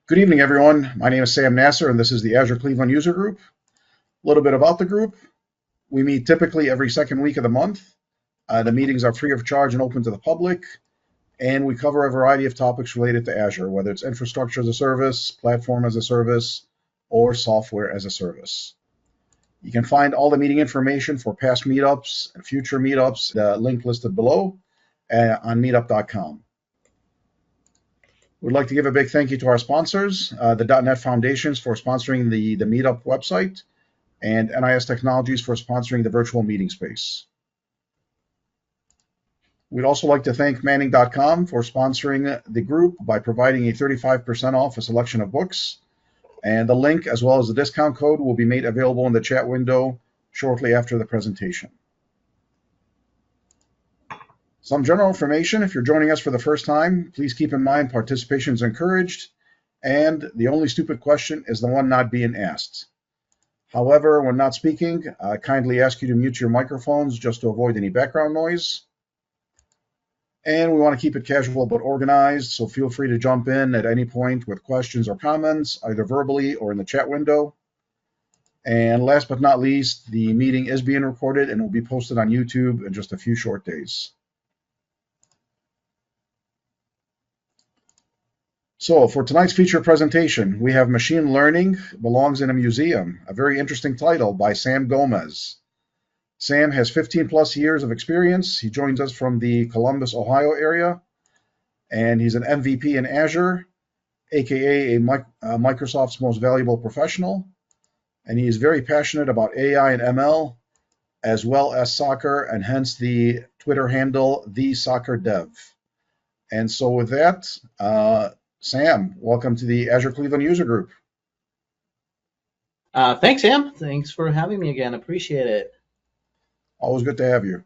Good evening, everyone. My name is Sam Nasser, and this is the Azure Cleveland User Group. A little bit about the group. We meet typically every second week of the month. The meetings are free of charge and open to the public, and we cover a variety of topics related to Azure, whether it's infrastructure as a service, platform as a service, or software as a service. You can find all the meeting information for past meetups and future meetups, the link listed below on meetup.com. We'd like to give a big thank you to our sponsors, the .NET Foundations for sponsoring the Meetup website, and NIS Technologies for sponsoring the virtual meeting space. We'd also like to thank Manning.com for sponsoring the group by providing a 35% off a selection of books. And the link, as well as the discount code, will be made available in the chat window shortly after the presentation. Some general information: if you're joining us for the first time, please keep in mind participation is encouraged, and the only stupid question is the one not being asked. However, when not speaking, I kindly ask you to mute your microphones just to avoid any background noise. And we want to keep it casual but organized, so feel free to jump in at any point with questions or comments, either verbally or in the chat window. And last but not least, the meeting is being recorded and will be posted on YouTube in just a few short days. So for tonight's feature presentation, we have Machine Learning Belongs in a Museum, a very interesting title by Sam Gomez. Sam has 15 plus years of experience. He joins us from the Columbus, Ohio area, and he's an MVP in Azure, aka Microsoft's most valuable professional. And he is very passionate about AI and ML, as well as soccer, and hence the Twitter handle, TheSoccerDev. And so with that, Sam, welcome to the Azure Cleveland User Group. Thanks, Sam. Thanks for having me again. Appreciate it. Always good to have you.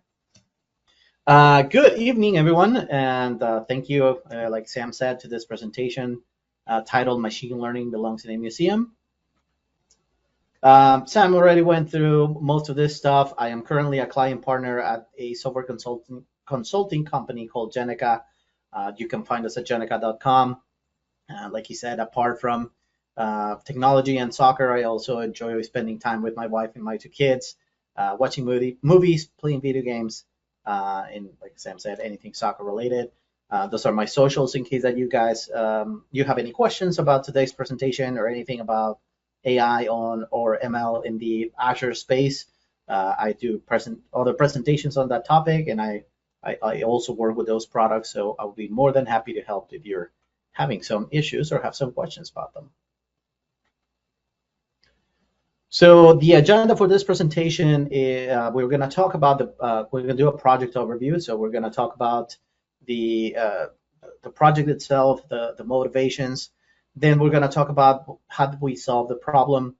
Good evening, everyone, and thank you, like Sam said, to this presentation titled Machine Learning Belongs in a Museum. Sam already went through most of this stuff. I am currently a client partner at a software consulting company called Geneca. You can find us at geneca.com. Like he said, apart from technology and soccer, I also enjoy spending time with my wife and my two kids, watching movies, playing video games, and like Sam said, anything soccer related. Those are my socials in case that you guys you have any questions about today's presentation or anything about AI or ML in the Azure space. I do other presentations on that topic, and I also work with those products, so I'll be more than happy to help if you're having some issues or have some questions about them. So the agenda for this presentation is we're going to talk about we're going to do a project overview. So we're going to talk about the project itself, the motivations. Then we're going to talk about how do we solve the problem.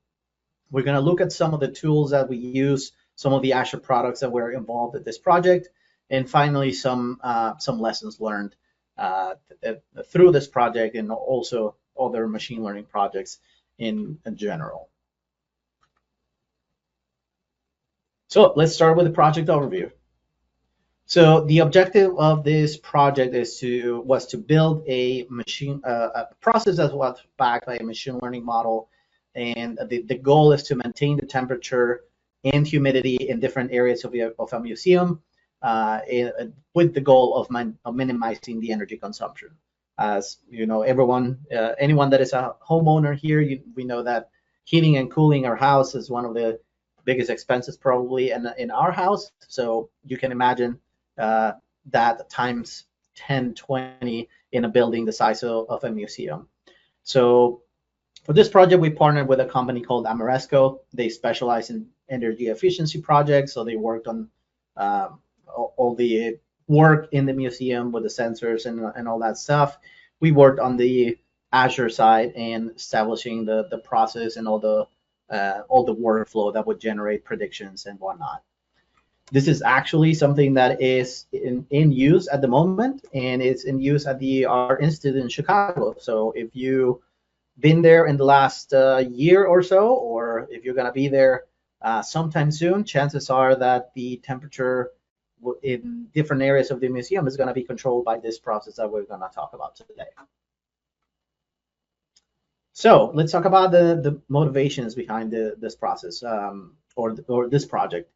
We're going to look at some of the tools that we use, some of the Azure products that were involved in this project, and finally some lessons learned through this project and also other machine learning projects in general. So let's start with the project overview. So the objective of this project was to build a process that was backed by a machine learning model, and the goal is to maintain the temperature and humidity in different areas of a museum, with the goal of minimizing the energy consumption. As you know, anyone that is a homeowner here, we know that heating and cooling our house is one of the biggest expenses probably in our house. So you can imagine that times 10, 20 in a building the size of a museum. So for this project, we partnered with a company called Ameresco. They specialize in energy efficiency projects, so they worked on all the work in the museum with the sensors and all that stuff. We worked on the Azure side and establishing the process and all the workflow that would generate predictions and whatnot. This is actually something that is in use at the moment, and it's in use at our institute in Chicago. So if you've been there in the last year or so, or if you're going to be there sometime soon, chances are that the temperature in different areas of the museum is going to be controlled by this process that we're going to talk about today. So let's talk about the motivations behind this process or this project.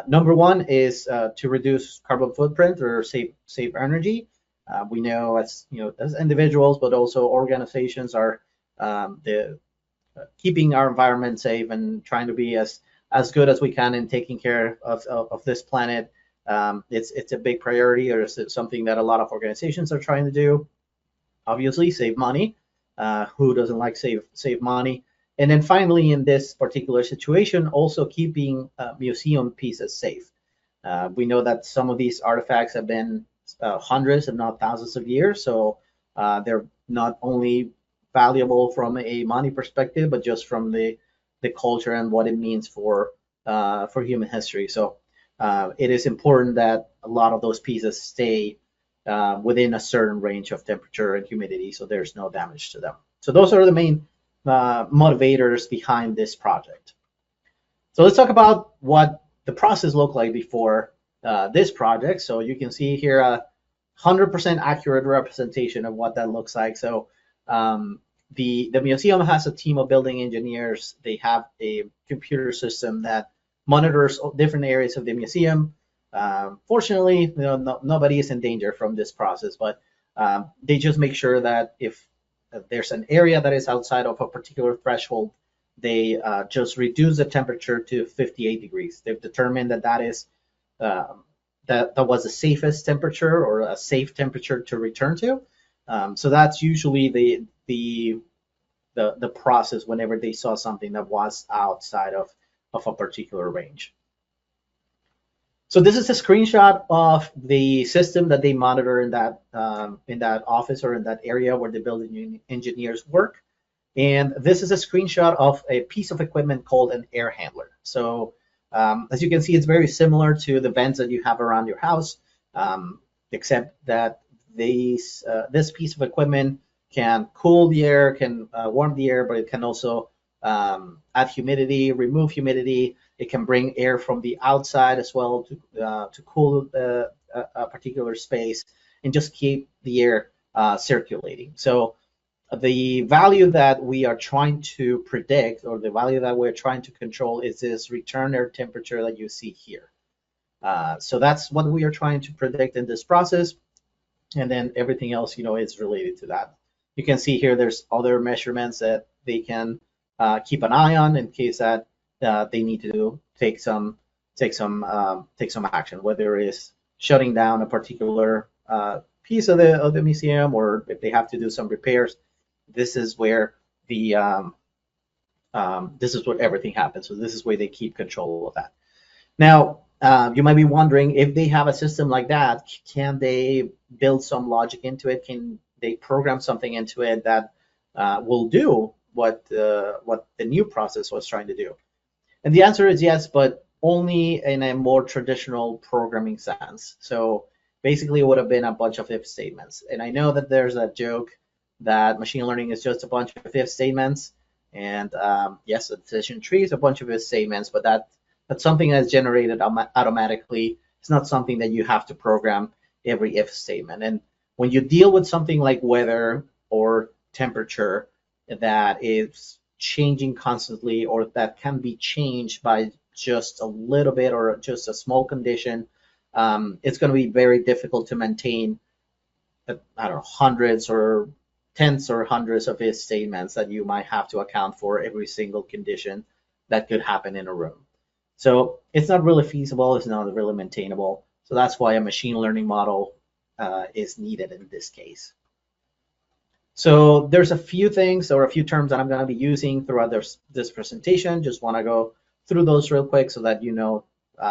Number one is to reduce carbon footprint or save energy. We know as as individuals, but also organizations are the keeping our environment safe and trying to be as good as we can in taking care of this planet. It's a big priority, or it's something that a lot of organizations are trying to do. Obviously, save money. Who doesn't like save money? And then finally, in this particular situation, also keeping museum pieces safe. We know that some of these artifacts have been hundreds, if not thousands of years, so they're not only valuable from a money perspective, but just from the culture and what it means for human history. So it is important that a lot of those pieces stay within a certain range of temperature and humidity, so there's no damage to them. So those are the main motivators behind this project. So let's talk about what the process looked like before this project. So you can see here a 100% accurate representation of what that looks like. So the museum has a team of building engineers. They have a computer system that monitors different areas of the museum. Fortunately, nobody is in danger from this process, but they just make sure that if there's an area that is outside of a particular threshold, they just reduce the temperature to 58 degrees. They've determined that that is that was the safest temperature or a safe temperature to return to. So that's usually the process whenever they saw something that was outside of a particular range. So this is a screenshot of the system that they monitor in that office or in that area where the building engineers work. And this is a screenshot of a piece of equipment called an air handler. So as you can see, it's very similar to the vents that you have around your house, except that this piece of equipment can cool the air, can warm the air, but it can also add humidity, remove humidity. It can bring air from the outside as well to cool a particular space and just keep the air circulating. So the value that we are trying to predict, or the value that we're trying to control, is this return air temperature that you see here. So that's what we are trying to predict in this process, and then everything else, is related to that. You can see here there's other measurements that they can keep an eye on in case that they need to take some action, whether it's shutting down a particular piece of the museum, or if they have to do some repairs. This is where this is what everything happens. So this is where they keep control of that. Now, you might be wondering, if they have a system like that, can they build some logic into it? Can they program something into it that will do what the new process was trying to do? And the answer is yes, but only in a more traditional programming sense. So basically, it would have been a bunch of if statements. And I know that there's a joke that machine learning is just a bunch of if statements. And yes, a decision tree is a bunch of if statements, but that's something that's generated automatically. It's not something that you have to program every if statement. And when you deal with something like weather or temperature that is changing constantly, or that can be changed by just a little bit or just a small condition, it's going to be very difficult to maintain, I don't know, hundreds or tens or hundreds of if statements that you might have to account for every single condition that could happen in a room. So it's not really feasible, it's not really maintainable. So that's why a machine learning model is needed in this case. So there's a few things or a few terms that I'm going to be using throughout this presentation. Just want to go through those real quick so that you know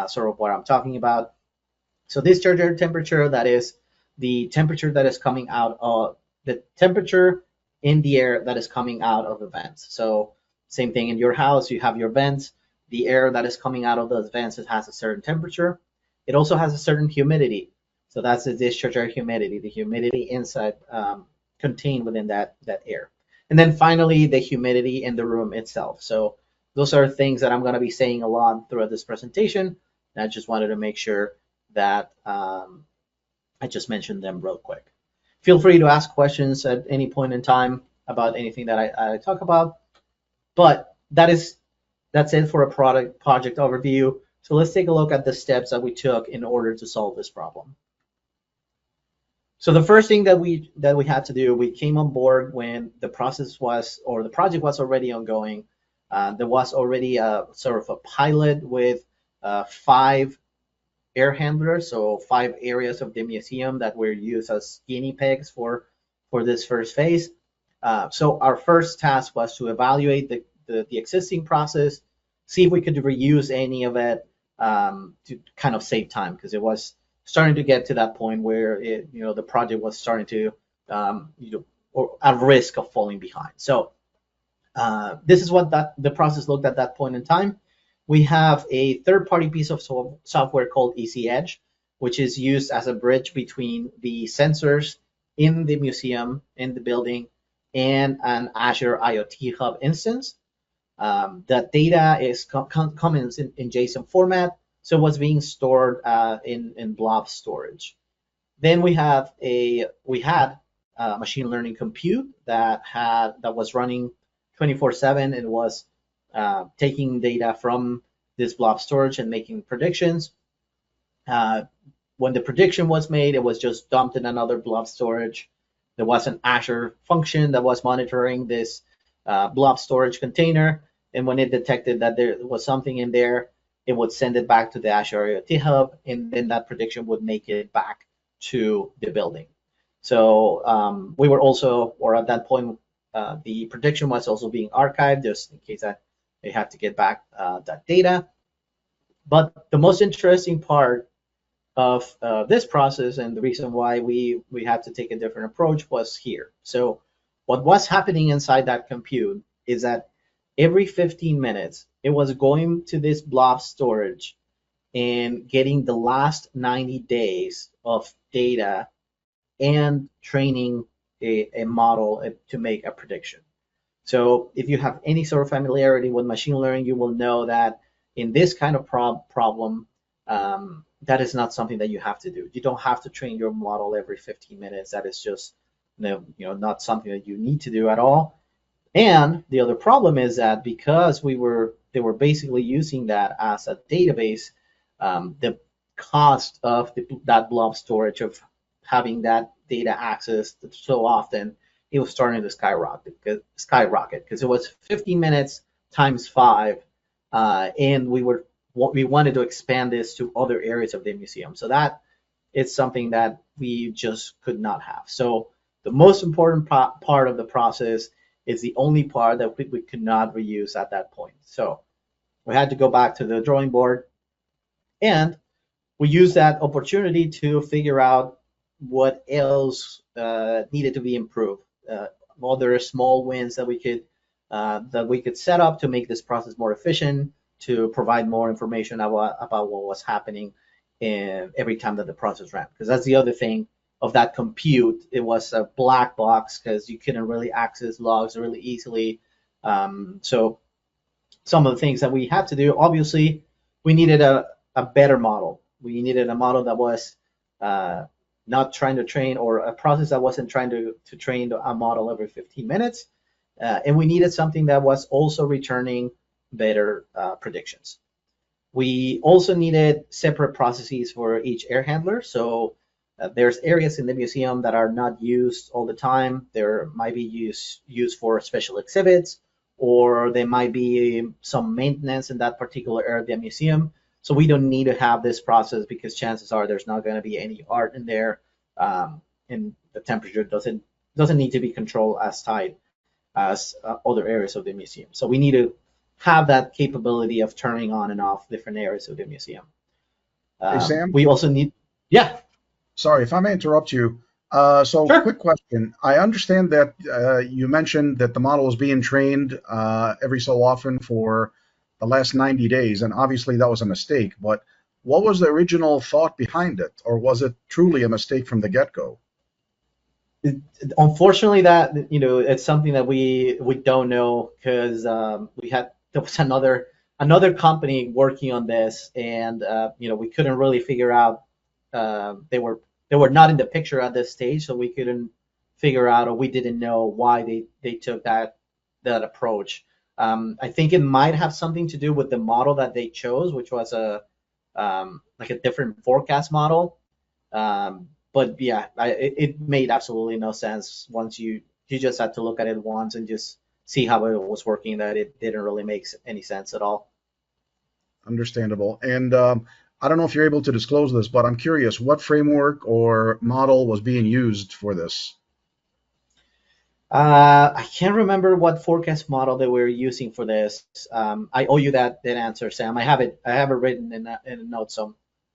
sort of what I'm talking about. So discharge air temperature, that is the temperature that is coming out of the temperature in the air that is coming out of the vents. So same thing in your house, you have your vents. The air that is coming out of those vents, it has a certain temperature. It also has a certain humidity. So that's the discharge air humidity, the humidity inside contained within that air. And then finally, the humidity in the room itself. So those are things that I'm going to be saying a lot throughout this presentation. And I just wanted to make sure that I just mentioned them real quick. Feel free to ask questions at any point in time. about anything that I talk about. But that's it for a project overview. So let's take a look at the steps that we took in order to solve this problem. So the first thing that we had to do, we came on board when the process was, or the project was already ongoing. There was already a sort of a pilot with 5 air handlers, so 5 areas of the museum that were used as guinea pigs for this first phase. So our first task was to evaluate the existing process, see if we could reuse any of it to kind of save time, because it was starting to get to that point where the project was starting to or at risk of falling behind. So this is what the process looked at that point in time. We have a third-party piece of software called EC Edge, which is used as a bridge between the sensors in the museum, in the building, and an Azure IoT Hub instance. That data is coming in JSON format, so what's being stored in blob storage. Then we had machine learning compute that was running 24/7 and was taking data from this blob storage and making predictions. When the prediction was made, it was just dumped in another blob storage. There was an Azure function that was monitoring this blob storage container, and when it detected that there was something in there, it would send it back to the Azure IoT Hub, and then that prediction would make it back to the building. So we were also, or at that point, the prediction was also being archived just in case that they had to get back that data. But the most interesting part of this process, and the reason why we had to take a different approach, was here. So what was happening inside that compute is that every 15 minutes, it was going to this blob storage and getting the last 90 days of data and training a model to make a prediction. So if you have any sort of familiarity with machine learning, you will know that in this kind of problem, that is not something that you have to do. You don't have to train your model every 15 minutes. That is just not something that you need to do at all. And the other problem is that because they were basically using that as a database, the cost of that blob storage, of having that data accessed so often, it was starting to skyrocket because it was 15 minutes times 5, and we wanted to expand this to other areas of the museum. So that is something that we just could not have. So the most important part of the process is the only part that we could not reuse at that point. So we had to go back to the drawing board, and we used that opportunity to figure out what else needed to be improved. Other small wins that we could set up to make this process more efficient, to provide more information about what was happening every time that the process ran. Because that's the other thing of that compute. It was a black box because you couldn't really access logs really easily. So some of the things that we had to do, obviously, we needed a better model. We needed a model that was not trying to train, or a process that wasn't trying to train a model every 15 minutes. And we needed something that was also returning better predictions. We also needed separate processes for each air handler. So there's areas in the museum that are not used all the time. There might be used for special exhibits, or there might be some maintenance in that particular area of the museum. So we don't need to have this process because chances are there's not going to be any art in there, and the temperature doesn't need to be controlled as tight as other areas of the museum. So we need to have that capability of turning on and off different areas of the museum. Hey, Sam? We also need, yeah. Sorry, if I may interrupt you. Sure. Quick question. I understand that you mentioned that the model was being trained every so often for the last 90 days, and obviously that was a mistake, but what was the original thought behind it? Or was it truly a mistake from the get-go? Unfortunately, that it's something that we don't know, because there was another company working on this, and we couldn't really figure out. They were not in the picture at this stage, so we couldn't figure out, or we didn't know why they took that approach. I think it might have something to do with the model that they chose, which was like a different forecast model. But yeah, it made absolutely no sense once you just had to look at it once and just see how it was working, that it didn't really make any sense at all. Understandable. And I don't know if you're able to disclose this, but I'm curious, what framework or model was being used for this? I can't remember what forecast model they were using for this. I owe you that answer, Sam. I have it written in a note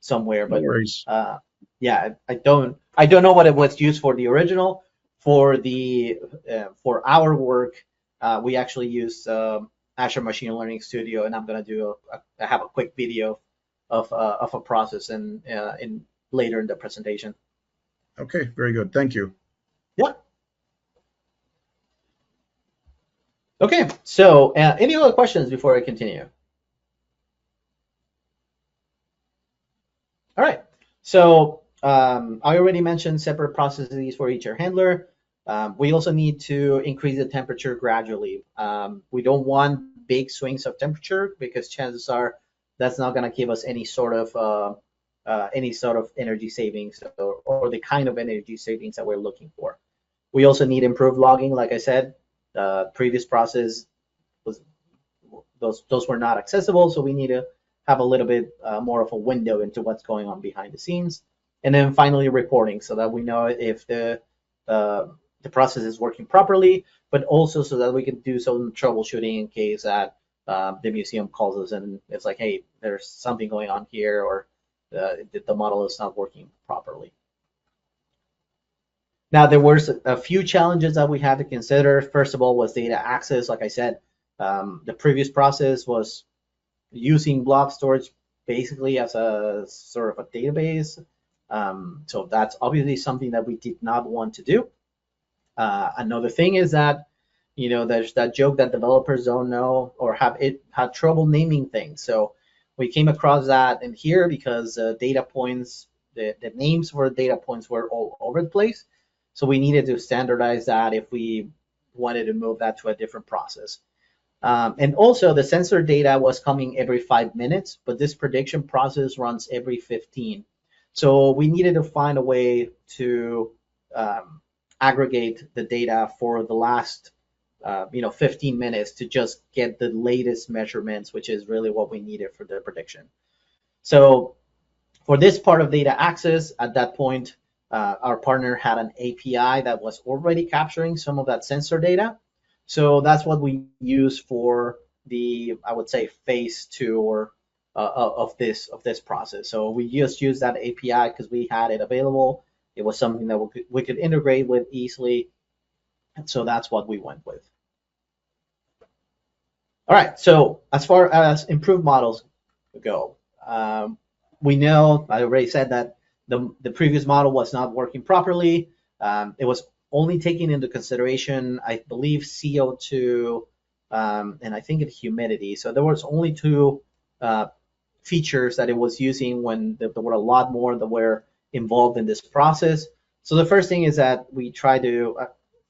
somewhere, No but worries. yeah, I don't know what it was used for the original. For the for our work, we actually used Azure Machine Learning Studio, and I'm gonna do I have a quick video of a process in later in the presentation. Okay, very good. Thank you. Yeah. Okay, so any other questions before I continue? All right, so I already mentioned separate processes for each air handler. We also need to increase the temperature gradually. We don't want big swings of temperature because chances are that's not going to give us any sort of energy savings, or the kind of energy savings that we're looking for. We also need improved logging. Like I said, previous process was those were not accessible, so we need to have a little bit more of a window into what's going on behind the scenes. And then finally reporting, so that we know if the process is working properly, but also so that we can do some troubleshooting in case that the museum calls us and it's like, hey, there's something going on here, or the model is not working properly. Now, there were a few challenges that we had to consider. First of all was data access. Like I said, the previous process was using blob storage basically as a sort of a database. So that's obviously something that we did not want to do. Another thing is that, there's that joke that developers don't know or had trouble naming things. So we came across that in here because data points, the names for data points were all over the place. So we needed to standardize that if we wanted to move that to a different process. And also the sensor data was coming every 5 minutes, but this prediction process runs every 15. So we needed to find a way to aggregate the data for the last 15 minutes to just get the latest measurements, which is really what we needed for the prediction. So for this part of data access, at that point, our partner had an API that was already capturing some of that sensor data. So that's what we use for the, I would say, phase 2 or of this process. So we just use that API because we had it available. It was something that we could integrate with easily. And so that's what we went with. All right, so as far as improved models go, we know, I already said that the previous model was not working properly. It was only taking into consideration, I believe, CO2 and I think it's humidity. So there was only two features that it was using when there were a lot more that were involved in this process. So the first thing is that we try to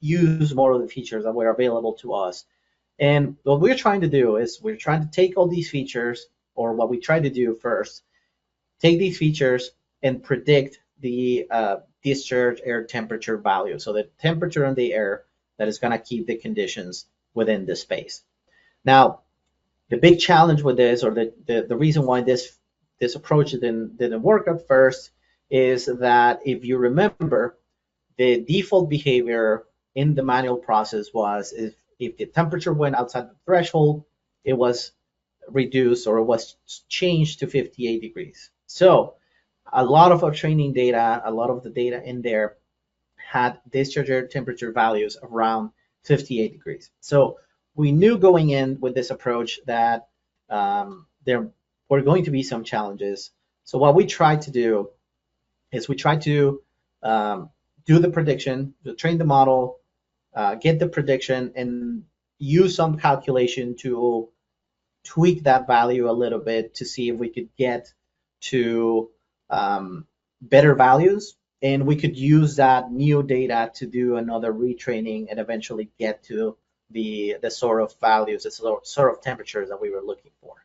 use more of the features that were available to us. And what we're trying to do is we're trying to take all these features, or what we try to do first, take these features and predict the discharge air temperature value. So the temperature in the air that is going to keep the conditions within the space. Now, the big challenge with this, or the reason why this approach didn't work at first, is that if you remember, the default behavior in the manual process was if the temperature went outside the threshold, it was reduced or it was changed to 58 degrees. So a lot of our training data, a lot of the data in there had discharge air temperature values around 58 degrees. So we knew going in with this approach that there were going to be some challenges. So what we tried to do is we tried to do the prediction, to train the model, get the prediction, and use some calculation to tweak that value a little bit to see if we could get to better values and we could use that new data to do another retraining and eventually get to the sort of values, the sort of temperatures that we were looking for.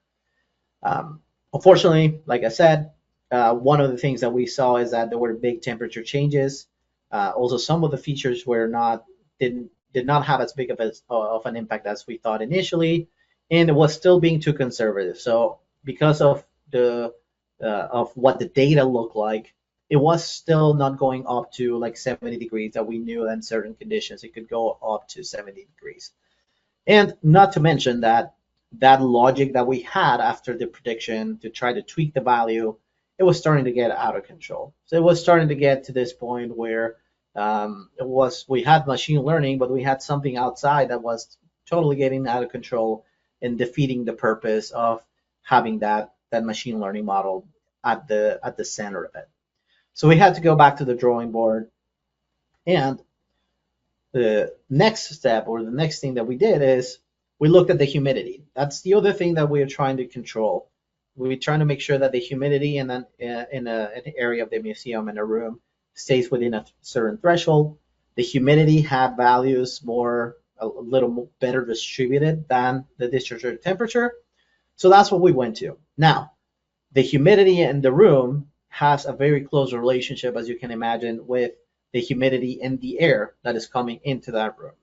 Unfortunately, like I said, one of the things that we saw is that there were big temperature changes. Also, some of the features were not did not have as big of an impact as we thought initially, and it was still being too conservative. So because of the of what the data looked like, it was still not going up to like 70 degrees that we knew in certain conditions it could go up to 70 degrees. And not to mention that that logic that we had after the prediction to try to tweak the value, it was starting to get out of control. So it was starting to get to this point where we had machine learning, but we had something outside that was totally getting out of control and defeating the purpose of having that machine learning model at the center of it. So we had to go back to the drawing board, and the next step, or the next thing that we did, is we looked at the humidity. That's the other thing that we are trying to control. We're trying to make sure that the humidity in an area of the museum, in a room, stays within a certain threshold. The humidity had values a little better distributed than the discharge temperature. So that's what we went to. Now, the humidity in the room has a very close relationship, as you can imagine, with the humidity in the air that is coming into that room.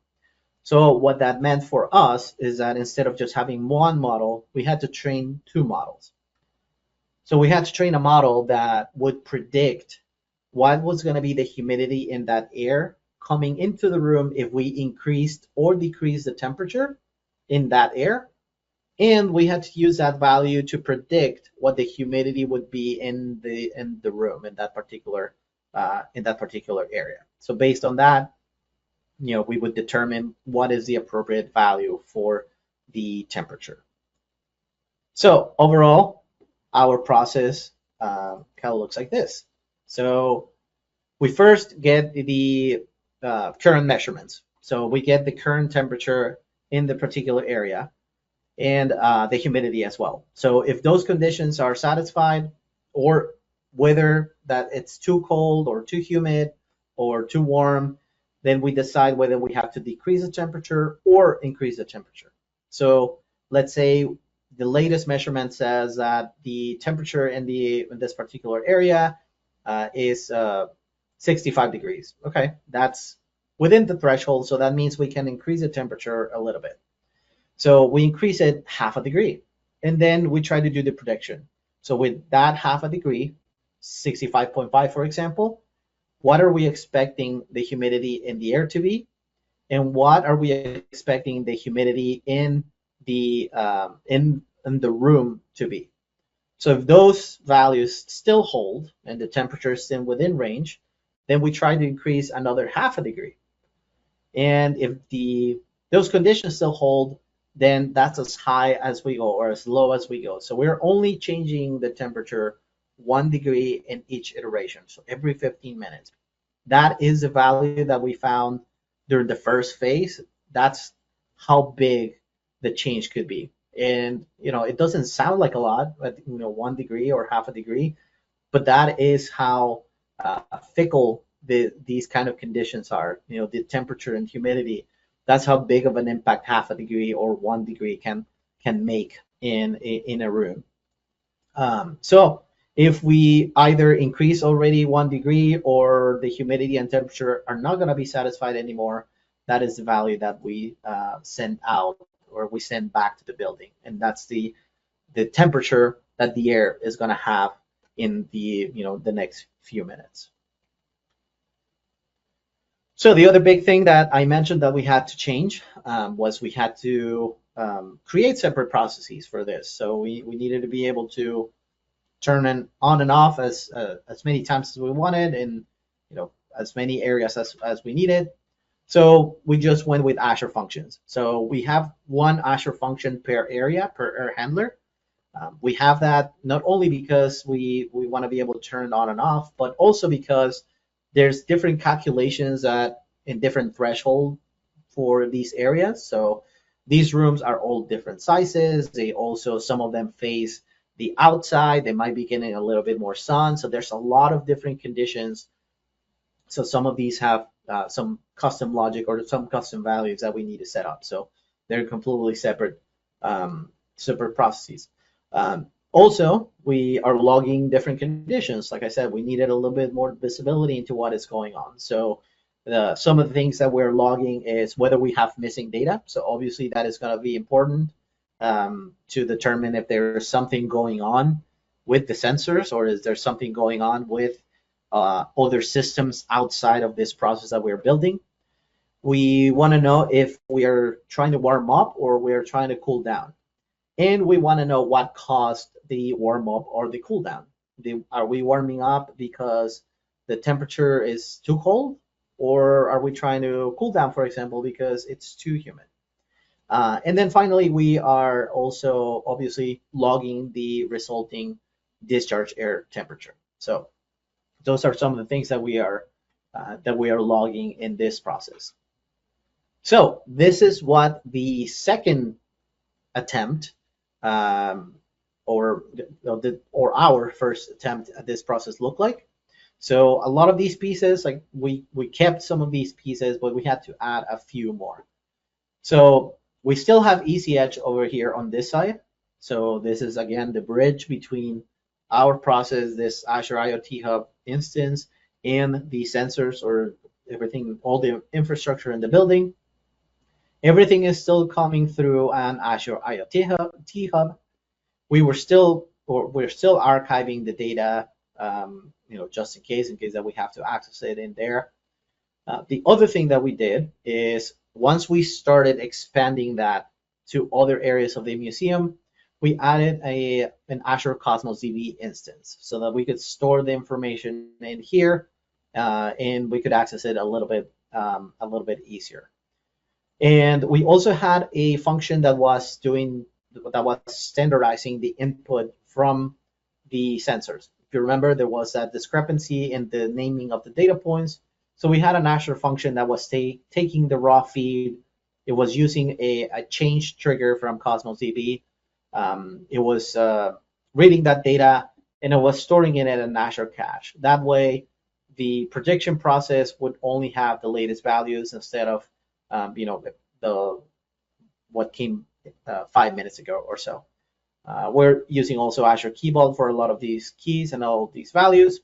So what that meant for us is that instead of just having one model, we had to train two models. So we had to train a model that would predict what was going to be the humidity in that air coming into the room if we increased or decreased the temperature in that air. And we had to use that value to predict what the humidity would be in the room in that particular area. So based on that, we would determine what is the appropriate value for the temperature. So overall, our process kind of looks like this. So we first get the current measurements. So we get the current temperature in the particular area and the humidity as well. So if those conditions are satisfied, or whether that it's too cold or too humid or too warm, then we decide whether we have to decrease the temperature or increase the temperature. So let's say the latest measurement says that the temperature in this particular area is 65 degrees. Okay, that's within the threshold, so that means we can increase the temperature a little bit. So we increase it half a degree, and then we try to do the prediction. So with that half a degree, 65.5 for example, what are we expecting the humidity in the air to be, and what are we expecting the humidity in the room to be? So if those values still hold and the temperature is still within range, then we try to increase another half a degree. And if those conditions still hold, then that's as high as we go or as low as we go. So we're only changing the temperature 1 degree in each iteration, so every 15 minutes. That is the value that we found during the first phase. That's how big the change could be. And it doesn't sound like a lot, but 1 degree or half a degree, but that is how fickle these kind of conditions are. The temperature and humidity. That's how big of an impact half a degree or 1 degree can make in a room. So if we either increase already 1 degree or the humidity and temperature are not going to be satisfied anymore, that is the value that we send out or we send back to the building, and that's the temperature that the air is going to have in the next few minutes. So the other big thing that I mentioned that we had to change was we had to create separate processes for this. So we needed to be able to turn it on and off as many times as we wanted, and as many areas as we needed. So we just went with Azure functions. So we have one Azure function per area, per air handler. We have that not only because we want to be able to turn it on and off, but also because there's different calculations that in different threshold for these areas. So these rooms are all different sizes. They also, some of them face the outside. They might be getting a little bit more sun. So there's a lot of different conditions So some of these have some custom logic or some custom values that we need to set up. So they're completely separate separate processes. Also, we are logging different conditions. Like I said, we needed a little bit more visibility into what is going on. So some of the things that we're logging is whether we have missing data. So obviously that is going to be important to determine if there's something going on with the sensors, or is there something going on with other systems outside of this process that we're building. We want to know if we are trying to warm up or we are trying to cool down. And we want to know what caused the warm up or the cool down. Are we warming up because the temperature is too cold? Or are we trying to cool down, for example, because it's too humid? And then finally, we are also obviously logging the resulting discharge air temperature. So those are some of the things that we are logging in this process. So this is what the second attempt or our first attempt at this process looked like. So a lot of these pieces, like we kept some of these pieces, but we had to add a few more. So we still have Easy Edge over here on this side. So this is again the bridge between our process, this Azure IoT Hub instance, and the sensors or everything, all the infrastructure in the building. Everything is still coming through an Azure IoT Hub. We're still archiving the data, just in case that we have to access it in there. The other thing that we did is once we started expanding that to other areas of the museum, we added an Azure Cosmos DB instance so that we could store the information in here and we could access it a little bit easier. And we also had a function that was standardizing the input from the sensors. If you remember, there was that discrepancy in the naming of the data points. So we had an Azure function that was taking the raw feed. It was using a change trigger from Cosmos DB. It was reading that data and it was storing it in an Azure cache. That way, the prediction process would only have the latest values instead of what came 5 minutes ago or so. We're using also Azure Key Vault for a lot of these keys and all of these values.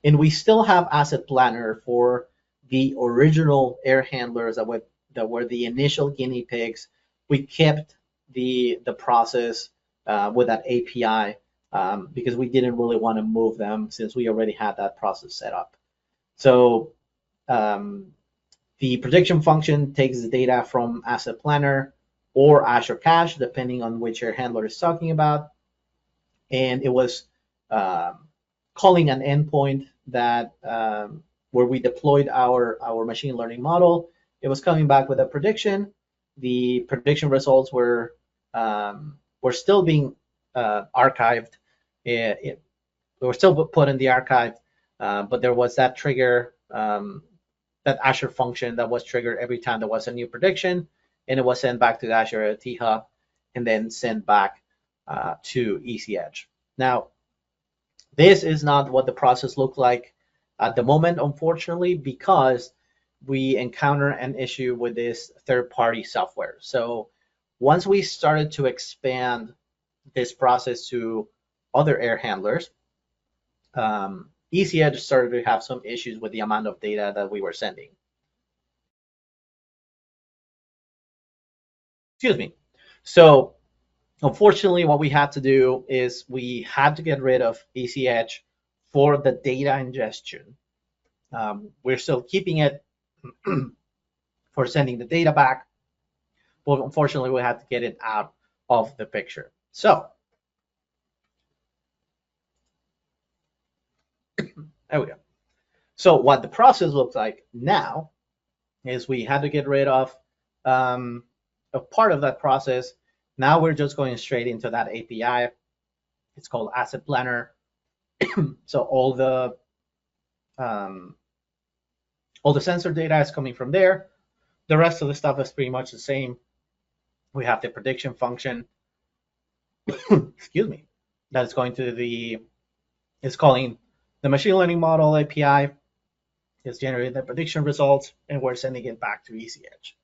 And we still have Asset Planner for the original air handlers that were the initial guinea pigs. We kept the process with that API because we didn't really want to move them since we already had that process set up. So the prediction function takes the data from Asset Planner or Azure Cache, depending on which air handler is talking about. And it was calling an endpoint that where we deployed our machine learning model. It was coming back with a prediction. The prediction results were still being archived. They were still put in the archive, but there was that trigger, that Azure function that was triggered every time there was a new prediction, and it was sent back to the Azure IoT Hub and then sent back to Easy Edge. Now, this is not what the process looked like at the moment, unfortunately, because we encounter an issue with this third-party software. So once we started to expand this process to other air handlers, Easy Edge started to have some issues with the amount of data that we were sending. Excuse me. So unfortunately, what we had to do is we had to get rid of Easy Edge for the data ingestion. We're still keeping it for sending the data back, but unfortunately, we had to get it out of the picture. So there we go. So what the process looks like now is we had to get rid of a part of that process. Now we're just going straight into that API. It's called Asset Planner. So all the sensor data is coming from there. The rest of the stuff is pretty much the same. We have the prediction function. Excuse me. That's going to it's calling the machine learning model API. It's generating the prediction results, and we're sending it back to ECH.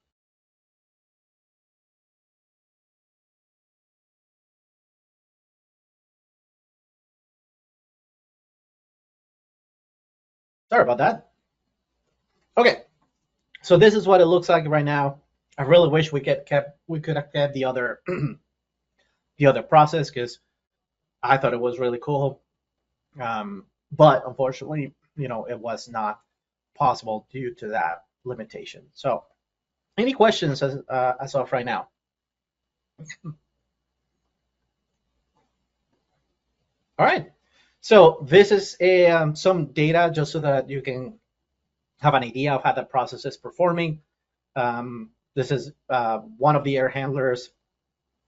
Sorry about that. Okay, so this is what it looks like right now. I really wish we could have kept the other the other process, because I thought it was really cool. But unfortunately, it was not possible due to that limitation. So, any questions as of right now? All right. So this is some data just so that you can have an idea of how the process is performing. This is one of the air handlers.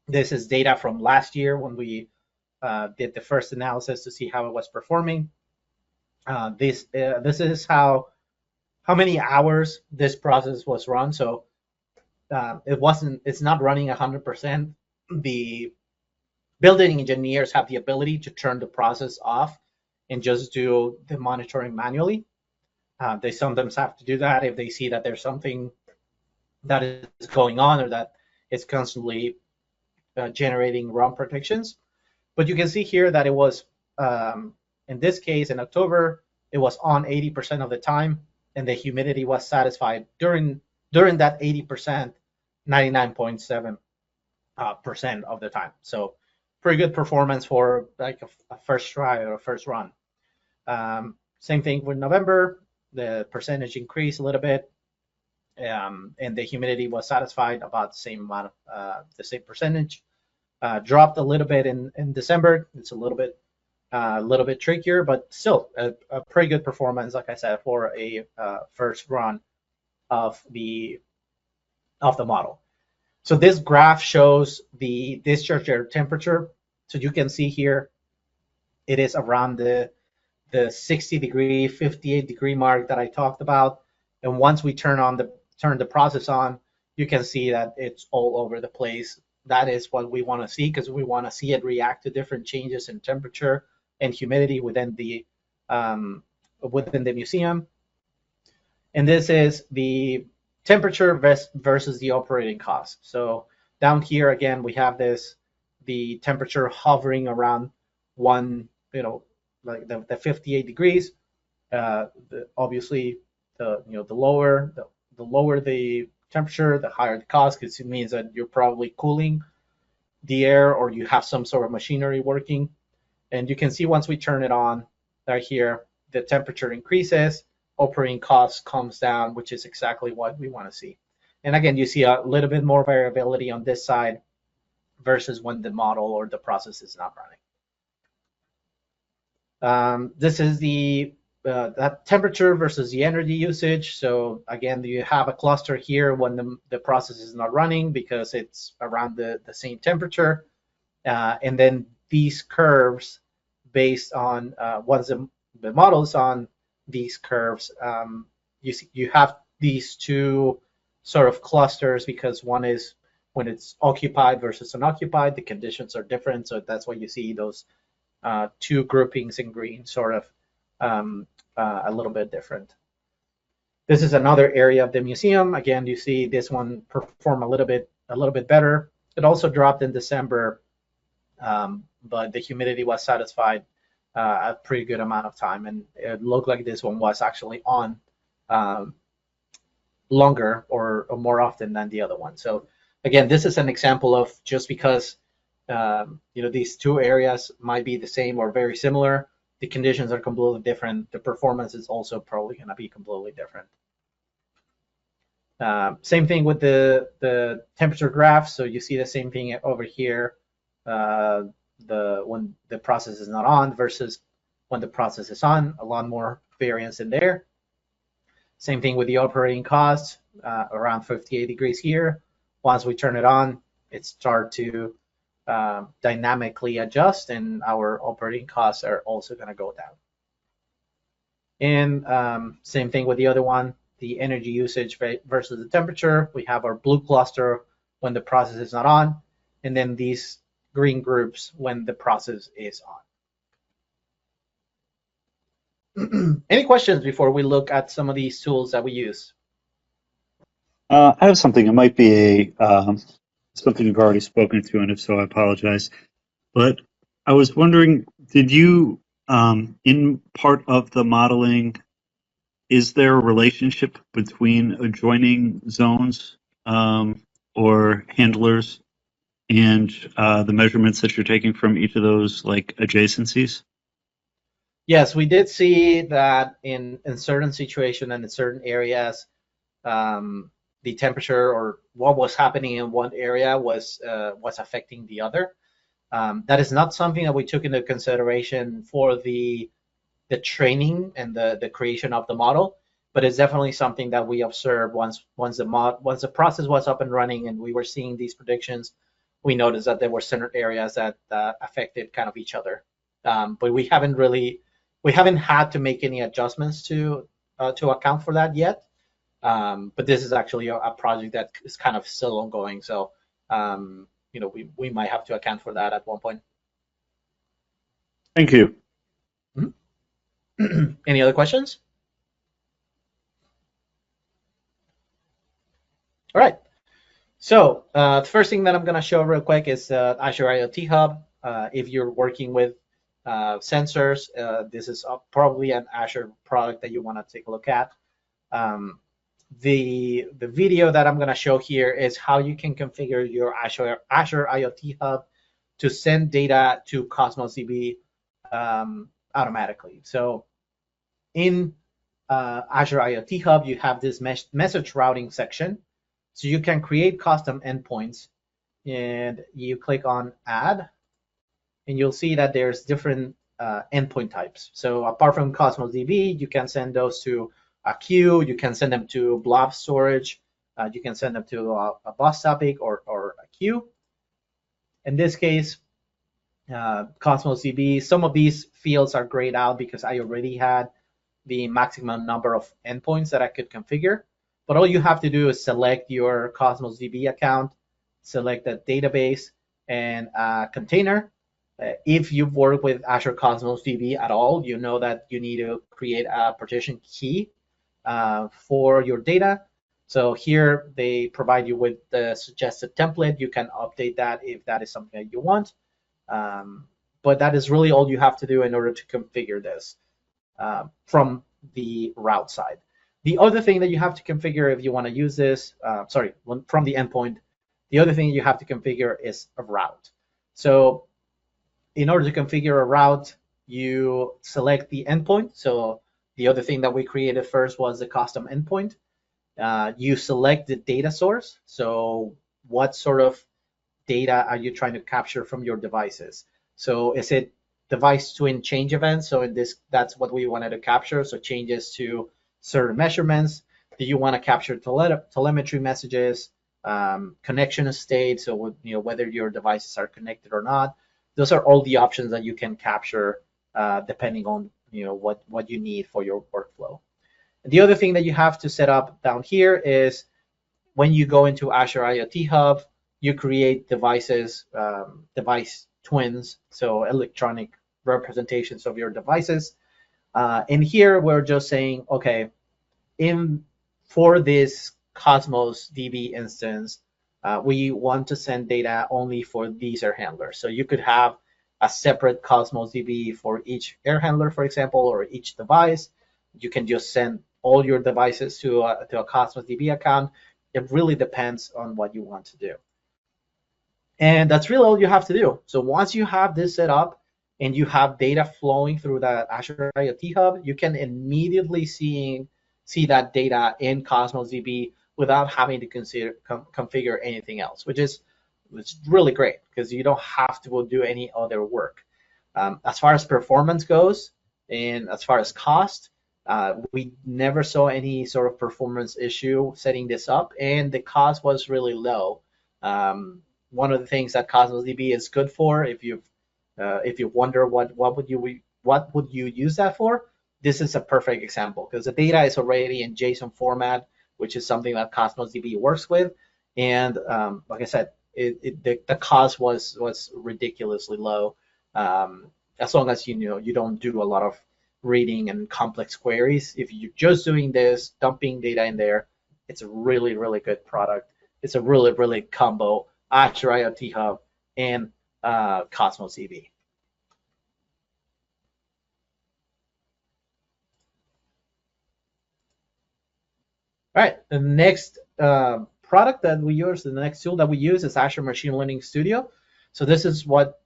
This is data from last year when we did the first analysis to see how it was performing. This is how many hours this process was run. So it's not running 100%. The building engineers have the ability to turn the process off and just do the monitoring manually. They sometimes have to do that if they see that there's something that is going on or that it's constantly generating wrong predictions. But you can see here that it was, in this case, in October, it was on 80% of the time, and the humidity was satisfied during that 80%, 99.7% of the time. So pretty good performance for like a first try or a first run. Same thing with November. The percentage increased a little bit, and the humidity was satisfied about the same amount, the same percentage. Dropped a little bit in December. It's a little bit trickier, but still a pretty good performance, like I said, for a first run of the model. So this graph shows the discharge air temperature. So you can see here, it is around the 60 degree, 58 degree mark that I talked about. And once we turn the process on, you can see that it's all over the place. That is what we want to see, because we want to see it react to different changes in temperature and humidity within the museum. And this is the temperature versus the operating cost. So down here again, we have the temperature hovering around like the 58 degrees. Obviously, the lower the temperature, the higher the cost, because it means that you're probably cooling the air or you have some sort of machinery working. And you can see once we turn it on, right here, the temperature increases, operating cost comes down, which is exactly what we want to see. And again, you see a little bit more variability on this side versus when the model or the process is not running. This is that temperature versus the energy usage. So again, you have a cluster here when the process is not running because it's around the same temperature. And then these curves based on once the model is on these curves, you have these two sort of clusters, because one is when it's occupied versus unoccupied, the conditions are different. So that's why you see those two groupings in green, sort of a little bit different. This is another area of the museum. Again, you see this one perform a little bit better. It also dropped in December, but the humidity was satisfied a pretty good amount of time, and it looked like this one was actually on longer or more often than the other one. So again, this is an example of just because these two areas might be the same or very similar, the conditions are completely different. The performance is also probably going to be completely different. Same thing with the temperature graph. So you see the same thing over here. When the process is not on versus when the process is on, a lot more variance in there. Same thing with the operating costs, around 58 degrees here. Once we turn it on, it starts to dynamically adjust, and our operating costs are also going to go down. And same thing with the other one, the energy usage versus the temperature. We have our blue cluster when the process is not on, and then these green groups when the process is on. Any questions before we look at some of these tools that we use? I have something. It might be something you've already spoken to, and if so, I apologize. But I was wondering, did you, in part of the modeling, is there a relationship between adjoining zones or handlers and the measurements that you're taking from each of those like adjacencies? Yes, we did see that in certain situations and in certain areas, the temperature or what was happening in one area was affecting the other. That is not something that we took into consideration for the training and the creation of the model, but it's definitely something that we observed once the process was up and running and we were seeing these predictions. We noticed that there were certain areas that affected kind of each other, but we haven't had to make any adjustments to account for that yet. But this is actually a project that is kind of still ongoing, so we might have to account for that at one point. Thank you. Any other questions? All right. So the first thing that I'm going to show real quick is Azure IoT Hub. If you're working with sensors, this is probably an Azure product that you want to take a look at. The video that I'm going to show here is how you can configure your Azure IoT Hub to send data to Cosmos DB automatically. So in Azure IoT Hub, you have this message routing section. So you can create custom endpoints, and you click on Add, and you'll see that there's different endpoint types. So apart from Cosmos DB, you can send those to a queue, you can send them to blob storage, you can send them to a bus topic or a queue. In this case, Cosmos DB, some of these fields are grayed out because I already had the maximum number of endpoints that I could configure. But all you have to do is select your Cosmos DB account, select a database and a container. If you've worked with Azure Cosmos DB at all, you know that you need to create a partition key for your data. So here they provide you with the suggested template. You can update that if that is something that you want. But that is really all you have to do in order to configure this from the route side. The other thing that you have to configure if you want to use this, from the endpoint, the other thing you have to configure is a route. So in order to configure a route, you select the endpoint. So the other thing that we created first was the custom endpoint. You select the data source. So what sort of data are you trying to capture from your devices? So is it device twin change events? So in this, that's what we wanted to capture. So changes to certain measurements. Do you want to capture telemetry messages, connection state? So whether your devices are connected or not. Those are all the options that you can capture depending on what you need for your workflow. And the other thing that you have to set up down here is when you go into Azure IoT Hub, you create devices, device twins, so electronic representations of your devices. And here we're just saying, okay, for this Cosmos DB instance, we want to send data only for these air handlers. So you could have a separate Cosmos DB for each air handler, for example, or each device. You can just send all your devices to a Cosmos DB account. It really depends on what you want to do. And that's really all you have to do. So once you have this set up and you have data flowing through the Azure IoT Hub, you can immediately see that data in Cosmos DB without having to configure anything else, which is really great because you don't have to do any other work. As far as performance goes and as far as cost, we never saw any sort of performance issue setting this up, and the cost was really low. One of the things that Cosmos DB is good for, if you wonder what would you use that for, this is a perfect example because the data is already in JSON format, which is something that Cosmos DB works with, and like I said, the cost was ridiculously low, as long as you don't do a lot of reading and complex queries. If you're just doing this, dumping data in there, it's a really, really good product. It's a really, really combo Azure IoT Hub and Cosmos DB. All right, the next product that we use, the next tool that we use is Azure Machine Learning Studio. So this is what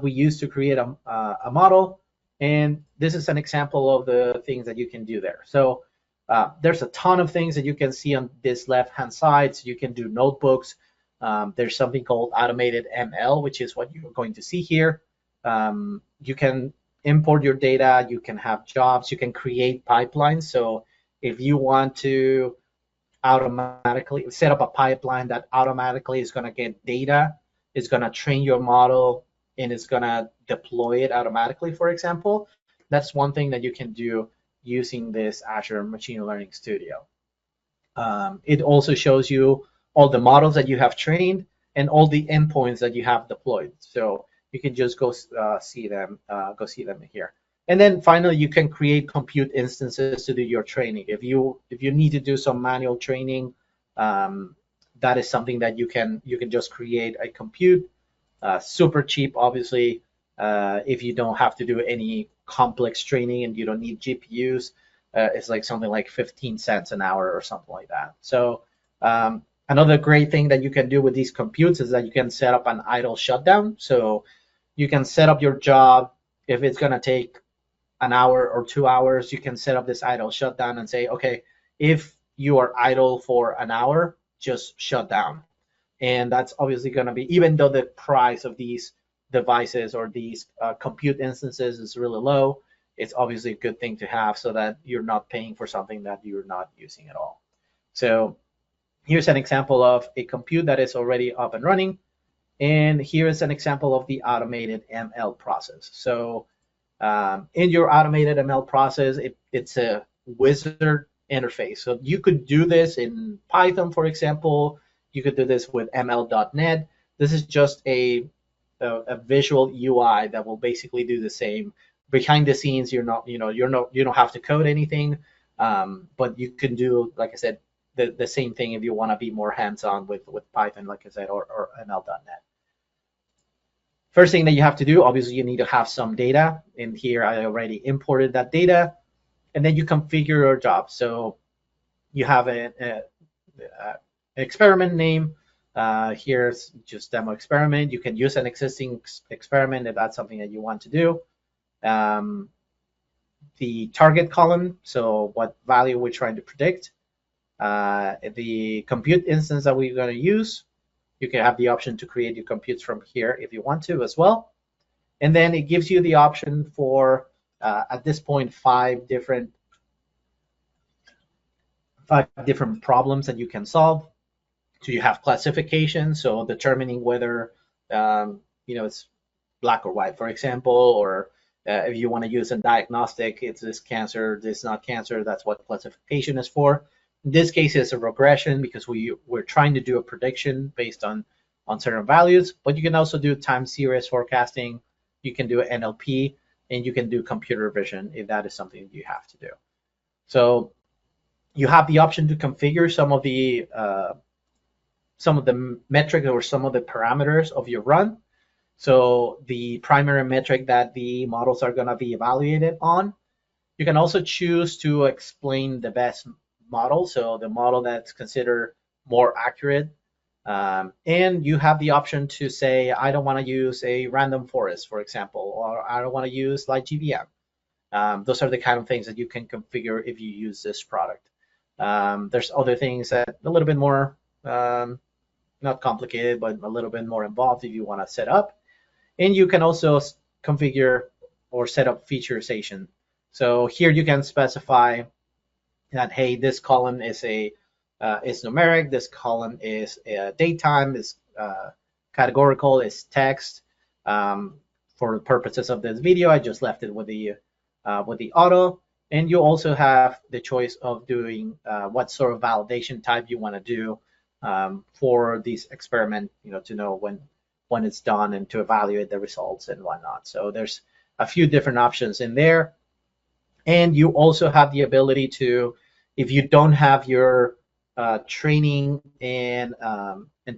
we use to create a model, and this is an example of the things that you can do there. So there's a ton of things that you can see on this left-hand side. So you can do notebooks. There's something called automated ML, which is what you're going to see here. You can import your data. You can have jobs. You can create pipelines. So if you want to automatically set up a pipeline that automatically is going to get data, is going to train your model, and it's going to deploy it automatically, for example, that's one thing that you can do using this Azure Machine Learning Studio. It also shows you all the models that you have trained and all the endpoints that you have deployed. So you can just go see them here. And then finally, you can create compute instances to do your training. If you need to do some manual training, that is something that you can just create a compute. Super cheap, obviously, if you don't have to do any complex training and you don't need GPUs. It's like something like 15 cents an hour or something like that. So another great thing that you can do with these computes is that you can set up an idle shutdown. So you can set up your job. If it's going to take an hour or 2 hours, you can set up this idle shutdown and say, okay, if you are idle for an hour, just shut down. And that's obviously going to be, even though the price of these devices or these compute instances is really low, it's obviously a good thing to have so that you're not paying for something that you're not using at all. So here's an example of a compute that is already up and running. And here is an example of the automated ML process. So in your automated ML process, it's a wizard interface. So you could do this in Python, for example. You could do this with ML.NET. This is just a visual UI that will basically do the same. Behind the scenes, you don't have to code anything, but you can do, like I said, the same thing if you want to be more hands-on with Python, like I said, or ML.NET. First thing that you have to do, obviously, you need to have some data. And here I already imported that data. And then you configure your job. So you have an experiment name. Here's just demo experiment. You can use an existing experiment if that's something that you want to do. The target column, so what value we're trying to predict. The compute instance that we're going to use. You can have the option to create your computes from here if you want to as well. And then it gives you the option for, at this point, 5 different problems that you can solve. So you have classification, so determining whether it's black or white, for example, or if you want to use a diagnostic, it's this cancer, this not cancer, that's what classification is for. In this case, it's a regression because we're trying to do a prediction based on certain values, but you can also do time series forecasting, you can do NLP, and you can do computer vision if that is something you have to do. So you have the option to configure some of the metrics or some of the parameters of your run. So the primary metric that the models are going to be evaluated on. You can also choose to explain the best model, so the model that's considered more accurate. And you have the option to say, I don't want to use a random forest, for example, or I don't want to use like GVM. Those are the kind of things that you can configure if you use this product. There's other things that a little bit more, not complicated, but a little bit more involved if you want to set up. And you can also configure or set up featureization. So here you can specify that, hey, this column is is numeric, this column is datetime, is categorical, is text. For the purposes of this video, I just left it with the auto. And you also have the choice of doing what sort of validation type you want to do for this experiment, to know when it's done and to evaluate the results and whatnot. So there's a few different options in there. And you also have the ability to, if you don't have your training and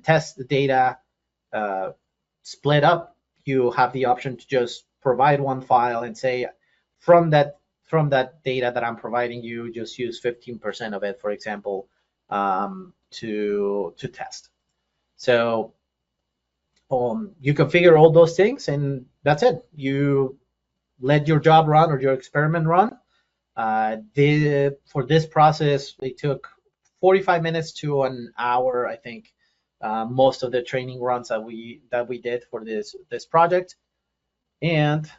test data split up, you have the option to just provide one file and say, from that data that I'm providing you, just use 15% of it, for example, to test. So you configure all those things, and that's it. You let your job run or your experiment run. For this process, it took 45 minutes to an hour, I think. Most of the training runs that we did for this project, and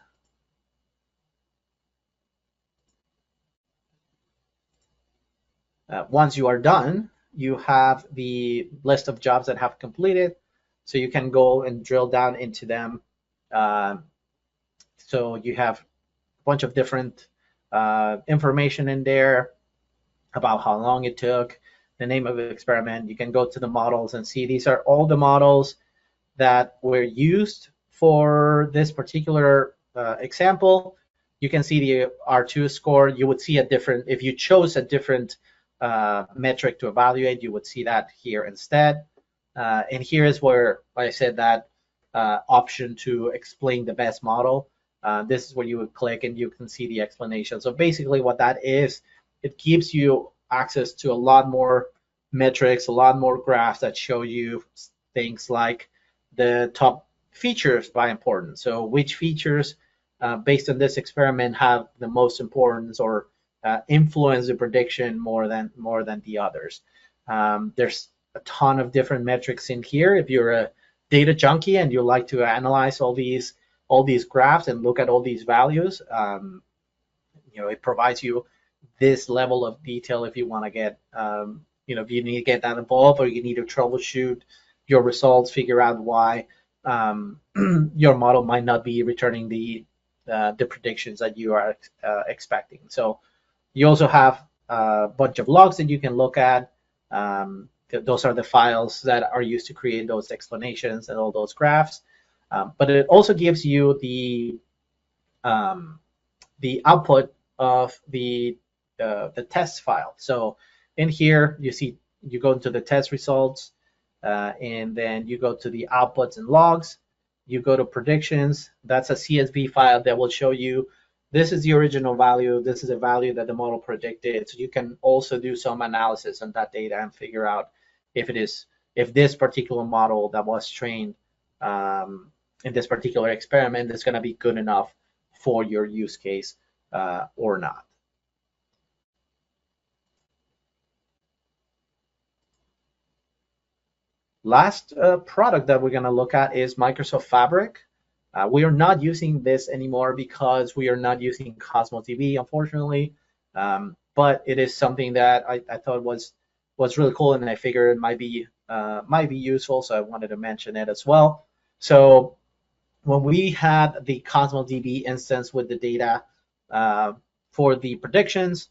once you are done, you have the list of jobs that have completed, so you can go and drill down into them. So you have a bunch of different information in there about how long it took, the name of the experiment. You can go to the models and see these are all the models that were used for this particular example. You can see the R2 score. You would see a different, if you chose a different metric to evaluate, you would see that here instead. And here is where I said that option to explain the best model. This is where you would click and you can see the explanation. So basically what that is, it gives you access to a lot more metrics, a lot more graphs that show you things like the top features by importance. So which features based on this experiment have the most importance or influence the prediction more than the others. There's a ton of different metrics in here. If you're a data junkie and you like to analyze all these graphs and look at all these values, it provides you this level of detail if you want to get, if you need to get that involved or you need to troubleshoot your results, figure out why your model might not be returning the predictions that you are expecting. So you also have a bunch of logs that you can look at. Those are the files that are used to create those explanations and all those graphs. But it also gives you the output of the test file. So in here, you go into the test results, and then you go to the outputs and logs. You go to predictions. That's a CSV file that will show you this is the original value. This is a value that the model predicted. So you can also do some analysis on that data and figure out if this particular model that was trained in this particular experiment is going to be good enough for your use case or not. Last product that we're going to look at is Microsoft Fabric. We are not using this anymore because we are not using Cosmos DB, unfortunately. But it is something that I thought was really cool, and I figured it might be useful, so I wanted to mention it as well. So when we had the Cosmos DB instance with the data for the predictions,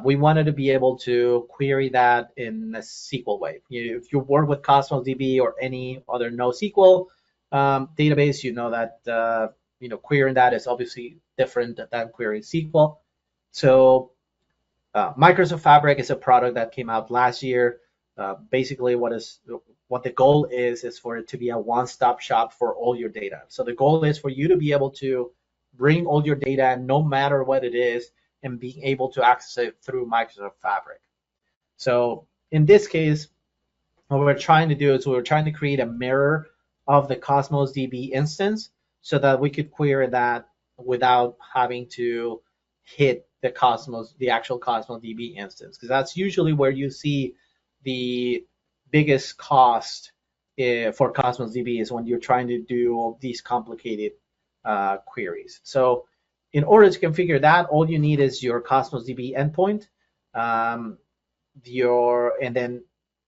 we wanted to be able to query that in a SQL way. If you work with Cosmos DB or any other NoSQL database, you know that querying that is obviously different than querying SQL. So Microsoft Fabric is a product that came out last year. Basically, what the goal is for it to be a one-stop shop for all your data. So the goal is for you to be able to bring all your data, no matter what it is, and being able to access it through Microsoft Fabric. So in this case, what we're trying to do is we're trying to create a mirror of the Cosmos DB instance so that we could query that without having to hit the actual Cosmos DB instance, because that's usually where you see the biggest cost for Cosmos DB is when you're trying to do all these complicated queries. So in order to configure that, all you need is your Cosmos DB endpoint, and then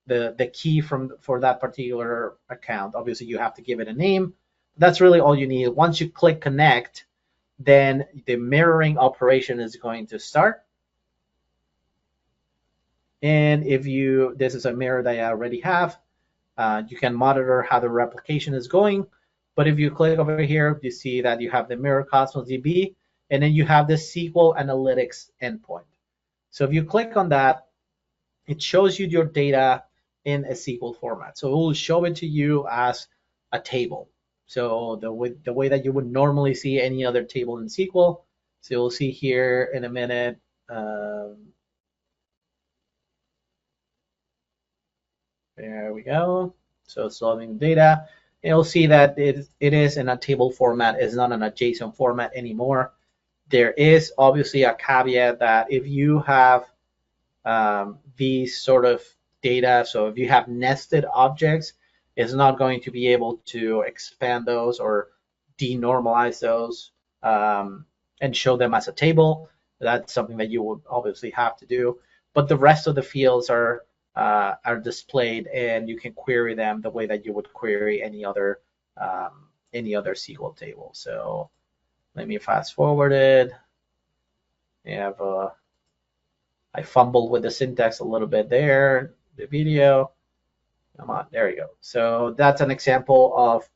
the key for that particular account. Obviously, you have to give it a name. That's really all you need. Once you click connect, then the mirroring operation is going to start. And this is a mirror that I already have. You can monitor how the replication is going. But if you click over here, you see that you have the mirror Cosmos DB. and then you have the SQL Analytics endpoint. So if you click on that, it shows you your data in a SQL format. So it will show it to you as a table. So the way that you would normally see any other table in SQL. So you'll see here in a minute. There we go. So it's loading data. You'll see that it is in a table format. It's not in a JSON format anymore. There is obviously a caveat that if you have these sort of data, so if you have nested objects, it's not going to be able to expand those or denormalize those and show them as a table. That's something that you would obviously have to do. But the rest of the fields are displayed, and you can query them the way that you would query any other SQL table. So let me fast forward it. You have I fumbled with the syntax a little bit there. The video. Come on, there you go. So that's an example of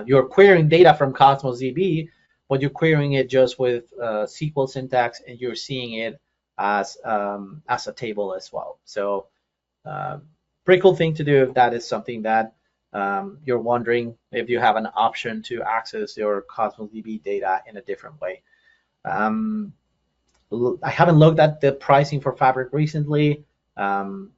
you're querying data from Cosmos DB, but you're querying it just with SQL syntax, and you're seeing it as a table as well. So pretty cool thing to do if that is something that you're wondering, if you have an option to access your Cosmos DB data in a different way. I haven't looked at the pricing for Fabric recently.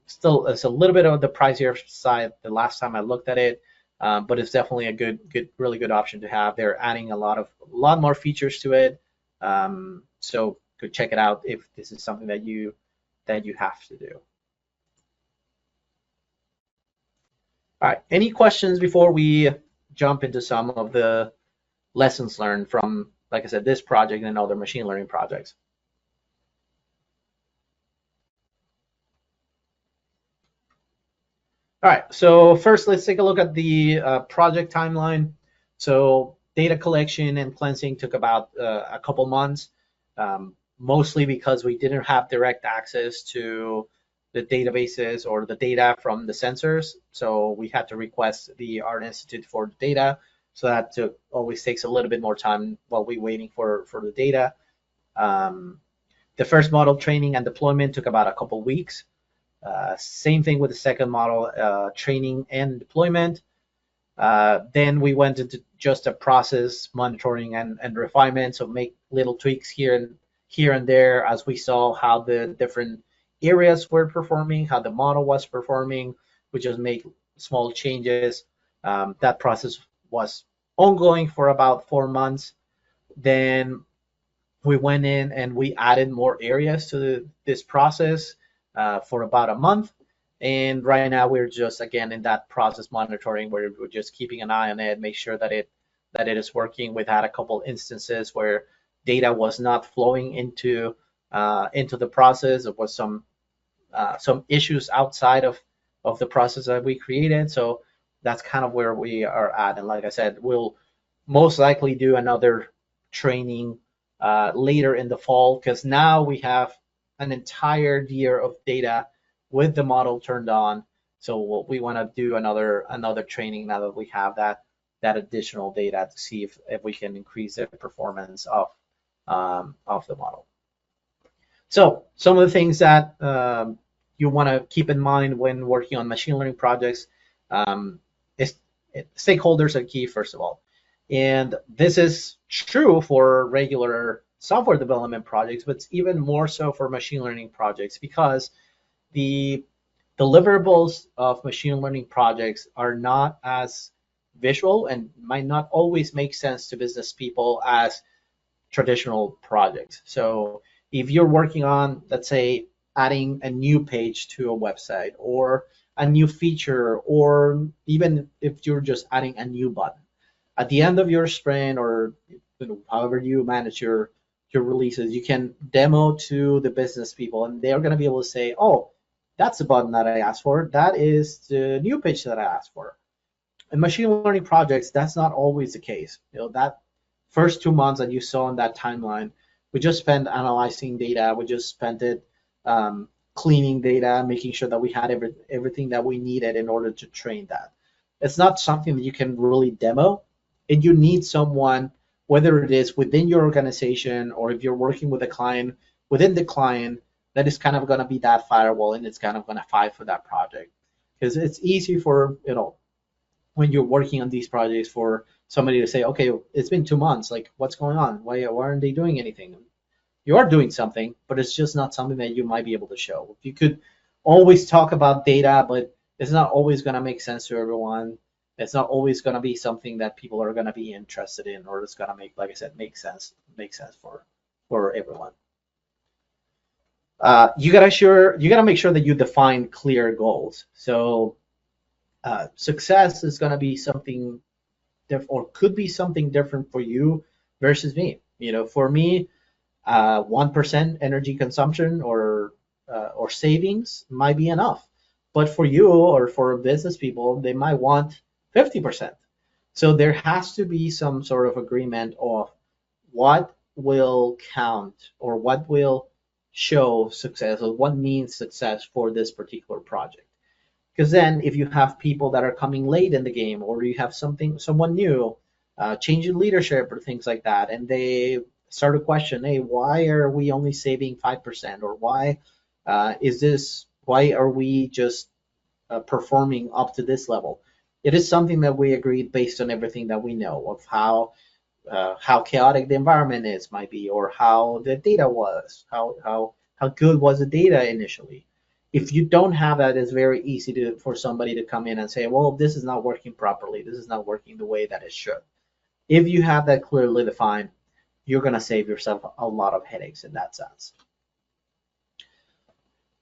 Still, it's a little bit on the pricier side the last time I looked at it, but it's definitely a really good option to have. They're adding a lot more features to it, so go check it out if this is something that you have to do. All right, any questions before we jump into some of the lessons learned from, like I said, this project and other machine learning projects? All right, so first let's take a look at the project timeline. So data collection and cleansing took about a couple months, mostly because we didn't have direct access to the databases or the data from the sensors. So we had to request the Art Institute for the data. So that always takes a little bit more time while we're waiting for the data. The first model training and deployment took about a couple weeks. Same thing with the second model, training and deployment. Then we went into just a process monitoring and refinement, so make little tweaks here and there as we saw how the different areas were performing, how the model was performing. We just make small changes. That process was ongoing for about 4 months. Then we went in and we added more areas to this process for about a month. And right now we're just again in that process monitoring where we're just keeping an eye on it, make sure that it is working. We've had a couple instances where data was not flowing into the process. There was some issues outside of the process that we created. So that's kind of where we are at. And like I said, we'll most likely do another training later in the fall, because now we have an entire year of data with the model turned on. So we want to do another training now that we have that additional data to see if we can increase the performance of the model. So some of the things that you want to keep in mind when working on machine learning projects is stakeholders are key, first of all. And this is true for regular software development projects, but it's even more so for machine learning projects, because the deliverables of machine learning projects are not as visual and might not always make sense to business people as traditional projects. So if you're working on, let's say, adding a new page to a website or a new feature, or even if you're just adding a new button, at the end of your sprint, or however you manage your releases, you can demo to the business people, and they're going to be able to say, oh, that's the button that I asked for. That is the new page that I asked for. In machine learning projects, that's not always the case. That first 2 months that you saw in that timeline, we just spent analyzing data. We just spent it cleaning data, making sure that we had everything that we needed in order to train that. It's not something that you can really demo, and you need someone whether it is within your organization or if you're working with a client, within the client, that is kind of going to be that firewall, and it's kind of going to fight for that project. Because it's easy for, when you're working on these projects, for somebody to say, okay, it's been 2 months, like what's going on? Why aren't they doing anything? You are doing something, but it's just not something that you might be able to show. You could always talk about data, but it's not always going to make sense to everyone. It's not always going to be something that people are going to be interested in, or it's going to make, like I said, make sense for everyone. You gotta make sure that you define clear goals. So success is gonna be something or could be something different for you versus me. For me, 1% energy consumption or savings might be enough, but for you or for business people, they might want 50%. So there has to be some sort of agreement of what will count or what will show success or what means success for this particular project. Because then if you have people that are coming late in the game, or you have someone new, change in leadership or things like that, and they start to question, hey, why are we only saving 5%, or why are we just performing up to this level? It is something that we agreed based on everything that we know of how chaotic the environment might be, or how the data was, how good was the data initially. If you don't have that, it's very easy for somebody to come in and say, well, this is not working properly, this is not working the way that it should. If you have that clearly defined, you're going to save yourself a lot of headaches in that sense.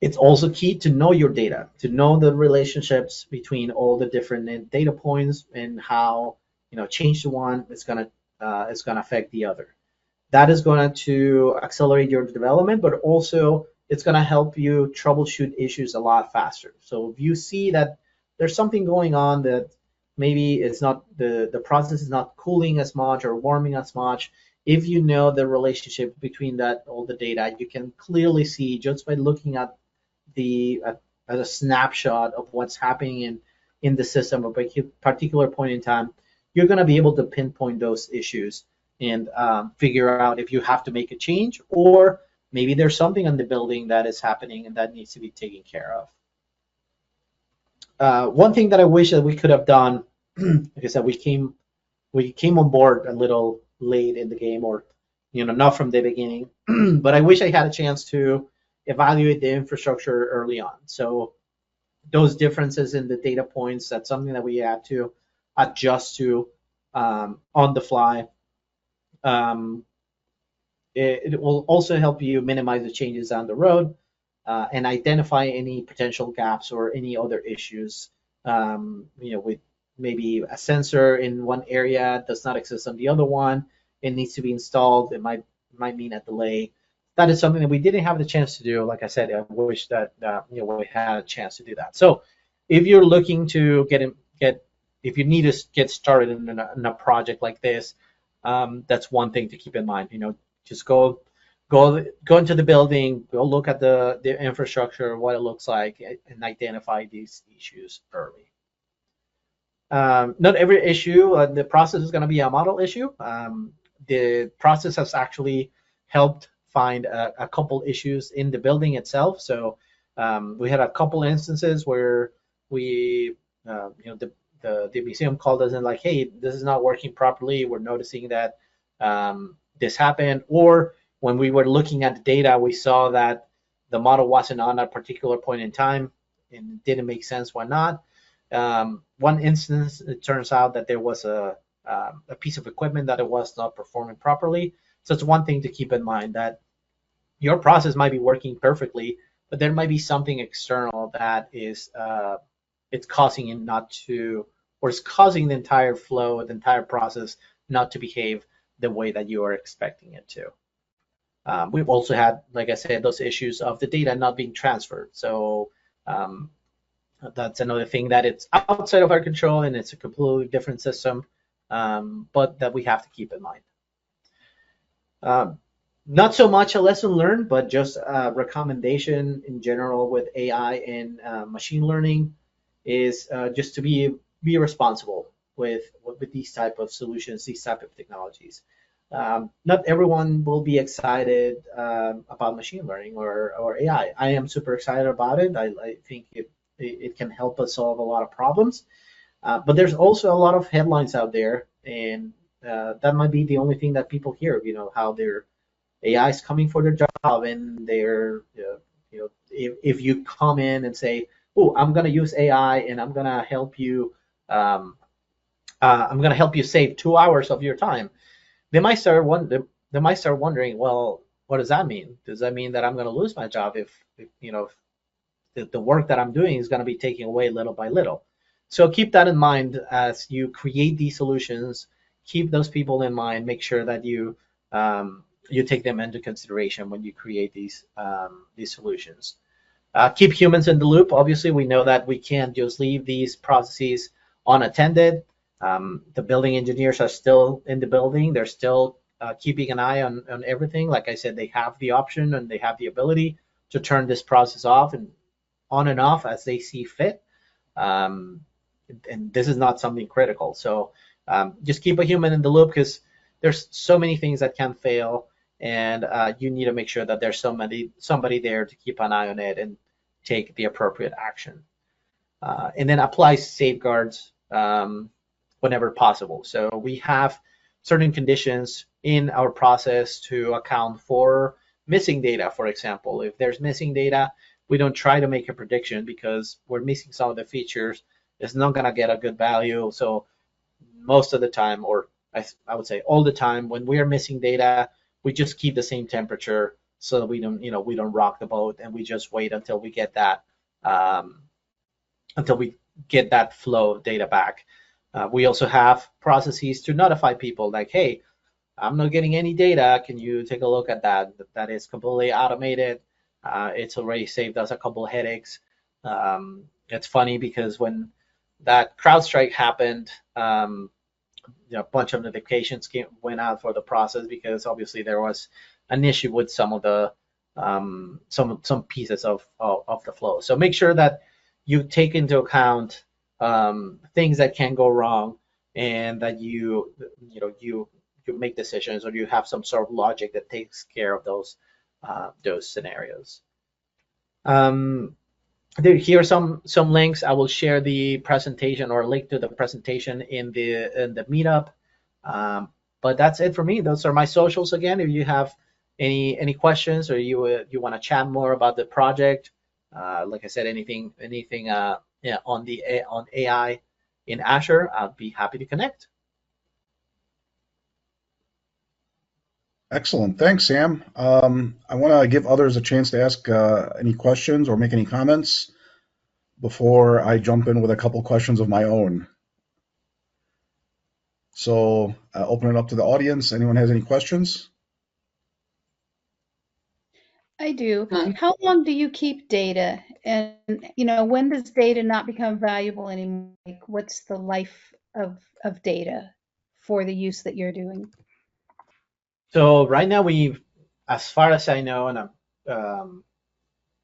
It's also key to know your data, to know the relationships between all the different data points, and how change to one is going to affect the other. That is going to accelerate your development, but also it's going to help you troubleshoot issues a lot faster. So if you see that there's something going on, that maybe it's not the process is not cooling as much or warming as much, if you know the relationship between all the data, you can clearly see just by looking at a snapshot of what's happening in the system at a particular point in time. You're going to be able to pinpoint those issues and figure out if you have to make a change, or maybe there's something in the building that is happening and that needs to be taken care of. One thing that I wish that we could have done, like I said, we came on board a little late in the game, or not from the beginning, but I wish I had a chance to evaluate the infrastructure early on. So those differences in the data points, that's something that we had to adjust to on the fly. It will also help you minimize the changes down the road, and identify any potential gaps or any other issues. With maybe a sensor in one area does not exist on the other one, it needs to be installed. It might mean a delay. That is something that we didn't have the chance to do. Like I said, I wish that we had a chance to do that. So if you're looking to if you need to get started in a project like this, that's one thing to keep in mind. Just go into the building, go look at the infrastructure, what it looks like, and identify these issues early. Not every issue, the process is going to be a model issue. The process has actually helped find a couple issues in the building itself. So we had a couple instances where we, the museum called us and like, hey, this is not working properly. We're noticing that this happened. Or when we were looking at the data, we saw that the model wasn't on a particular point in time and it didn't make sense. Why not? One instance, it turns out that there was a piece of equipment that it was not performing properly. So it's one thing to keep in mind, that your process might be working perfectly, but there might be something external that is it's causing it not to, or it's causing the entire flow, the entire process not to behave the way that you are expecting it to. We've also had, like I said, those issues of the data not being transferred. So that's another thing that it's outside of our control and it's a completely different system, but that we have to keep in mind. Not so much a lesson learned, but just a recommendation in general with AI and machine learning is just to be responsible with these type of solutions, these type of technologies. not everyone will be excited about machine learning or AI. I am super excited about it. I think it can help us solve a lot of problems. But there's also a lot of headlines out there, and that might be the only thing that people hear. How their AI is coming for their job, and they're if you come in and say, "Oh, I'm gonna use AI and um, I'm gonna help you save 2 hours of your time," they might start wondering, well, what does that mean? Does that mean that I'm gonna lose my job if the work that I'm doing is gonna be taken away little by little? So keep that in mind as you create these solutions. Keep those people in mind. Make sure that you take them into consideration when you create these solutions. Keep humans in the loop. Obviously, we know that we can't just leave these processes unattended. The building engineers are still in the building. They're still keeping an eye on everything. Like I said, they have the option and they have the ability to turn this process off and on and off as they see fit. Um, and this is not something critical. So just keep a human in the loop, because there's so many things that can fail, and you need to make sure that there's somebody there to keep an eye on it and take the appropriate action. And then apply safeguards whenever possible. So we have certain conditions in our process to account for missing data. For example, if there's missing data, we don't try to make a prediction because we're missing some of the features. It's not going to get a good value. So most of the time, or I would say all the time, when we are missing data, we just keep the same temperature so that we don't rock the boat, and we just wait um, until we get that flow of data back. We also have processes to notify people like, hey, I'm not getting any data. Can you take a look at that? That is completely automated. It's already saved us a couple of headaches. It's funny because when that CrowdStrike happened, a bunch of notifications went out for the process because obviously there was an issue with some of the some pieces of the flow. So make sure that you take into account things that can go wrong, and that you make decisions, or you have some sort of logic that takes care of those scenarios. Here are some links. I will share the presentation or link to the presentation in the meetup. But that's it for me. Those are my socials again. If you have any questions, or you want to chat more about the project, like I said, anything on AI in Azure, I'll be happy to connect. Excellent. Thanks, Sam. I want to give others a chance to ask any questions or make any comments before I jump in with a couple questions of my own. So open it up to the audience. Anyone has any questions? I do. How long do you keep data? And, when does data not become valuable anymore? Like, what's the life of data for the use that you're doing? So right now, as far as I know, and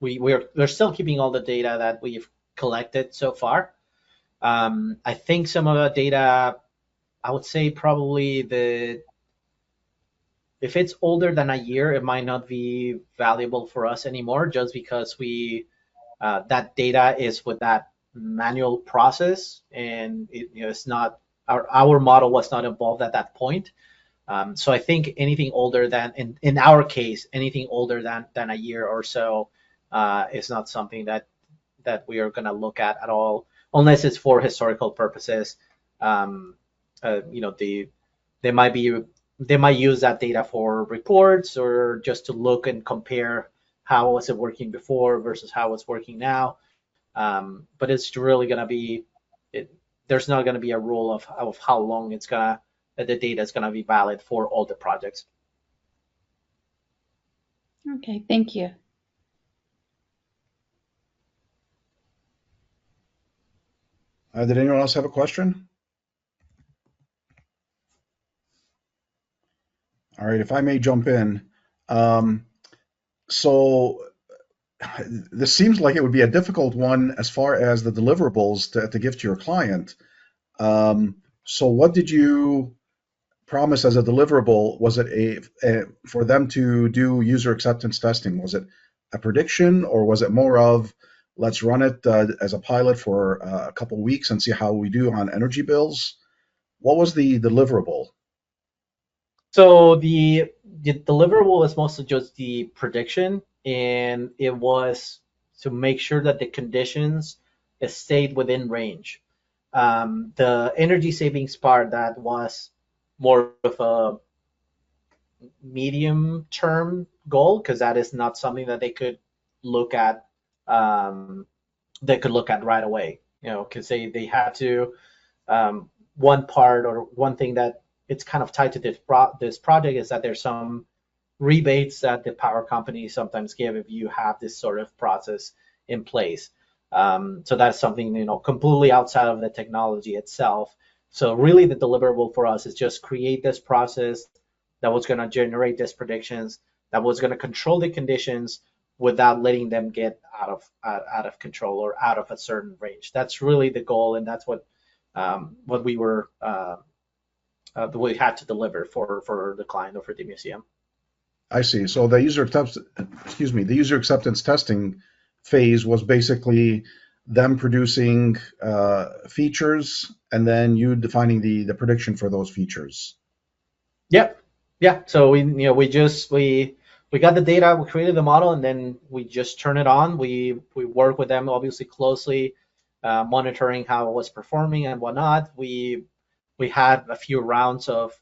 we're still keeping all the data that we've collected so far. I think some of the data, I would say probably if it's older than a year, it might not be valuable for us anymore, just because that data is with that manual process, and it's not our model was not involved at that point. So I think anything older than, in our case, anything older than a year or so is not something that we are going to look at all, unless it's for historical purposes. They might use that data for reports, or just to look and compare how was it working before versus how it's working now. But it's really going to be, there's not going to be a rule of how long the data is going to be valid for all the projects. Okay, thank you. Did anyone else have a question? All right, if I may jump in. So this seems like it would be a difficult one as far as the deliverables to give to your client. So what did you promised as a deliverable? Was it for them to do user acceptance testing? Was it a prediction, or was it more of let's run it as a pilot for a couple weeks and see how we do on energy bills? What was the deliverable? So the deliverable was mostly just the prediction, and it was to make sure that the conditions stayed within range. The energy savings part, that was more of a medium term goal, because that is not something that look at um, they could look at right away. Because they had to, one part or one thing that it's kind of tied to this project is that there's some rebates that the power companies sometimes give if you have this sort of process in place. So that's something completely outside of the technology itself. So really, the deliverable for us is just create this process that was going to generate these predictions, that was going to control the conditions without letting them get out of control or out of a certain range. That's really the goal, and that's what we were we had to deliver for the client or for the museum. I see. So the the user acceptance testing phase was basically them producing features and then you defining the prediction for those features. Yep. Yeah. So we got the data, we created the model, and then we just turn it on. We work with them obviously closely, monitoring how it was performing and whatnot. We had a few rounds of,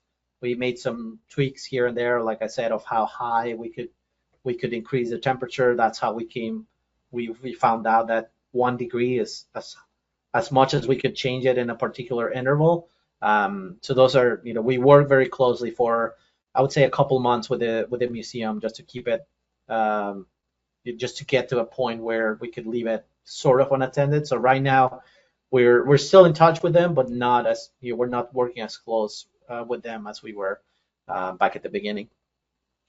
we made some tweaks here and there, like I said, of how high we could increase the temperature. That's how we found out that 1 degree is as much as we could change it in a particular interval. So those are, we work very closely for, I would say, a couple months with the museum, just to keep it, just to get to a point where we could leave it sort of unattended. So right now, we're still in touch with them, but not as, we're not working as close with them as we were back at the beginning.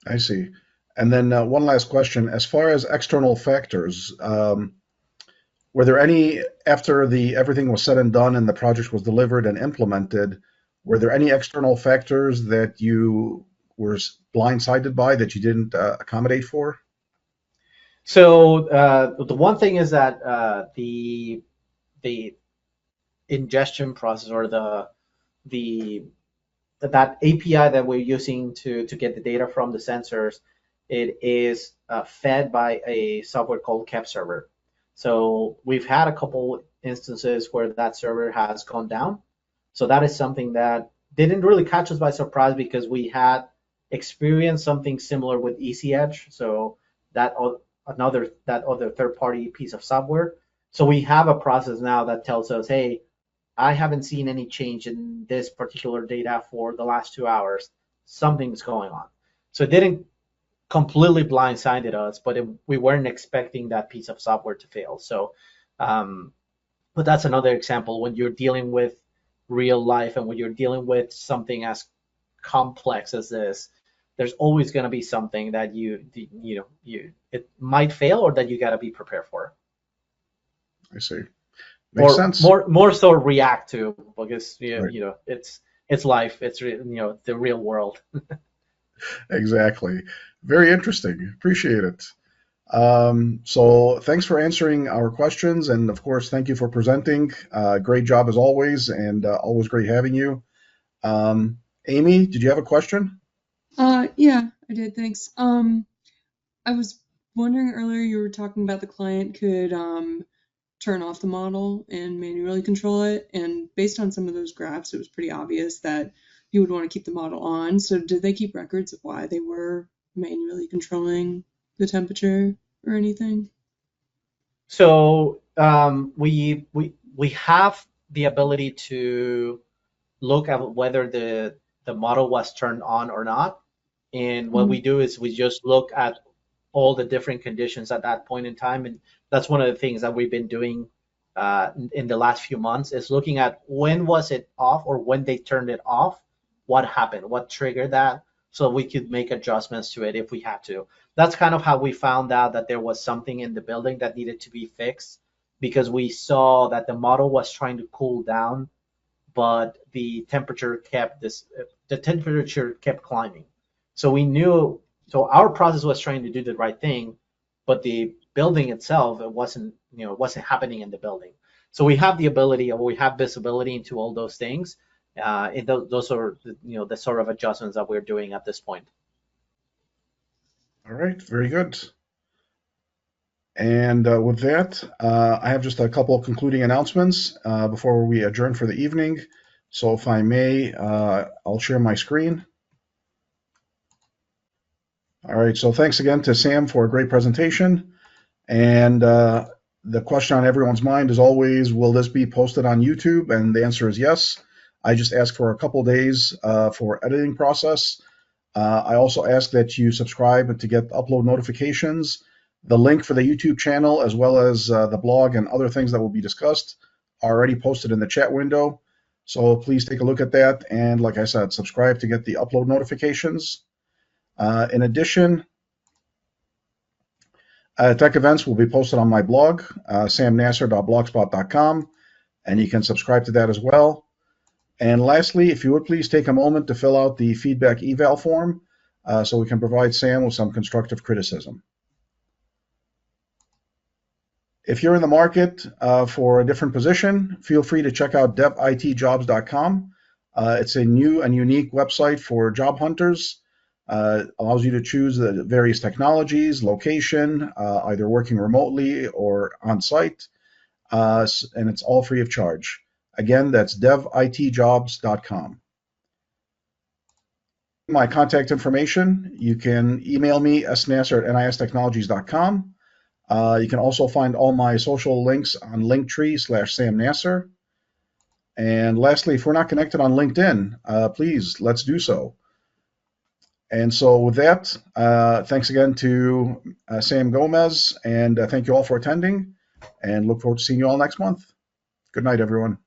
I see. And then one last question. As far as external factors, were there any, after everything was said and done and the project was delivered and implemented, were there any external factors that you were blindsided by that you didn't accommodate for? So the one thing is that the ingestion process, or that API that we're using to get the data from the sensors, it is fed by a software called KEP server. So we've had a couple instances where that server has gone down. So that is something that didn't really catch us by surprise, because we had experienced something similar with EasyEdge. So that other third-party piece of software. So we have a process now that tells us, hey, I haven't seen any change in this particular data for the last 2 hours. Something's going on. So it didn't completely blindsided us, but we weren't expecting that piece of software to fail. So, but that's another example when you're dealing with real life and when you're dealing with something as complex as this. There's always going to be something that it might fail, or that you got to be prepared for. I see. Makes sense. More so react to, because Right. it's life. It's the real world. Exactly. Very interesting. Appreciate it. So thanks for answering our questions, and of course, thank you for presenting. Great job as always, and always great having you. Amy, did you have a question? Yeah, I did. Thanks. I was wondering earlier, you were talking about the client could turn off the model and manually control it, and based on some of those graphs, it was pretty obvious that you would want to keep the model on. So did they keep records of why they were manually controlling the temperature or anything? So we have the ability to look at whether the model was turned on or not. And what we do is we just look at all the different conditions at that point in time. And that's one of the things that we've been doing in the last few months, is looking at when was it off, or when they turned it off, what happened, what triggered that, so we could make adjustments to it if we had to. That's kind of how we found out that there was something in the building that needed to be fixed, because we saw that the model was trying to cool down but the temperature kept climbing. So we knew, so our process was trying to do the right thing, but the building itself, it wasn't happening in the building. So we have the ability, or we have visibility into all those things. Those are the sort of adjustments that we're doing at this point. All right, very good. And with that, I have just a couple of concluding announcements before we adjourn for the evening. So if I may, I'll share my screen. All right, so thanks again to Sam for a great presentation. And the question on everyone's mind is always, will this be posted on YouTube? And the answer is yes. I just ask for a couple days for editing process. I also ask that you subscribe to get upload notifications. The link for the YouTube channel, as well as the blog and other things that will be discussed, are already posted in the chat window. So please take a look at that. And like I said, subscribe to get the upload notifications. In addition, tech events will be posted on my blog, samnasser.blogspot.com, and you can subscribe to that as well. And lastly, if you would please take a moment to fill out the feedback eval form so we can provide Sam with some constructive criticism. If you're in the market for a different position, feel free to check out devitjobs.com. It's a new and unique website for job hunters. Allows you to choose the various technologies, location, either working remotely or on site, and it's all free of charge. Again, that's devitjobs.com. My contact information, you can email me, snasser@nistechnologies.com. You can also find all my social links on Linktree/Sam Nasser. And lastly, if we're not connected on LinkedIn, please, let's do so. And so with that, thanks again to Sam Gomez, and thank you all for attending, and look forward to seeing you all next month. Good night, everyone.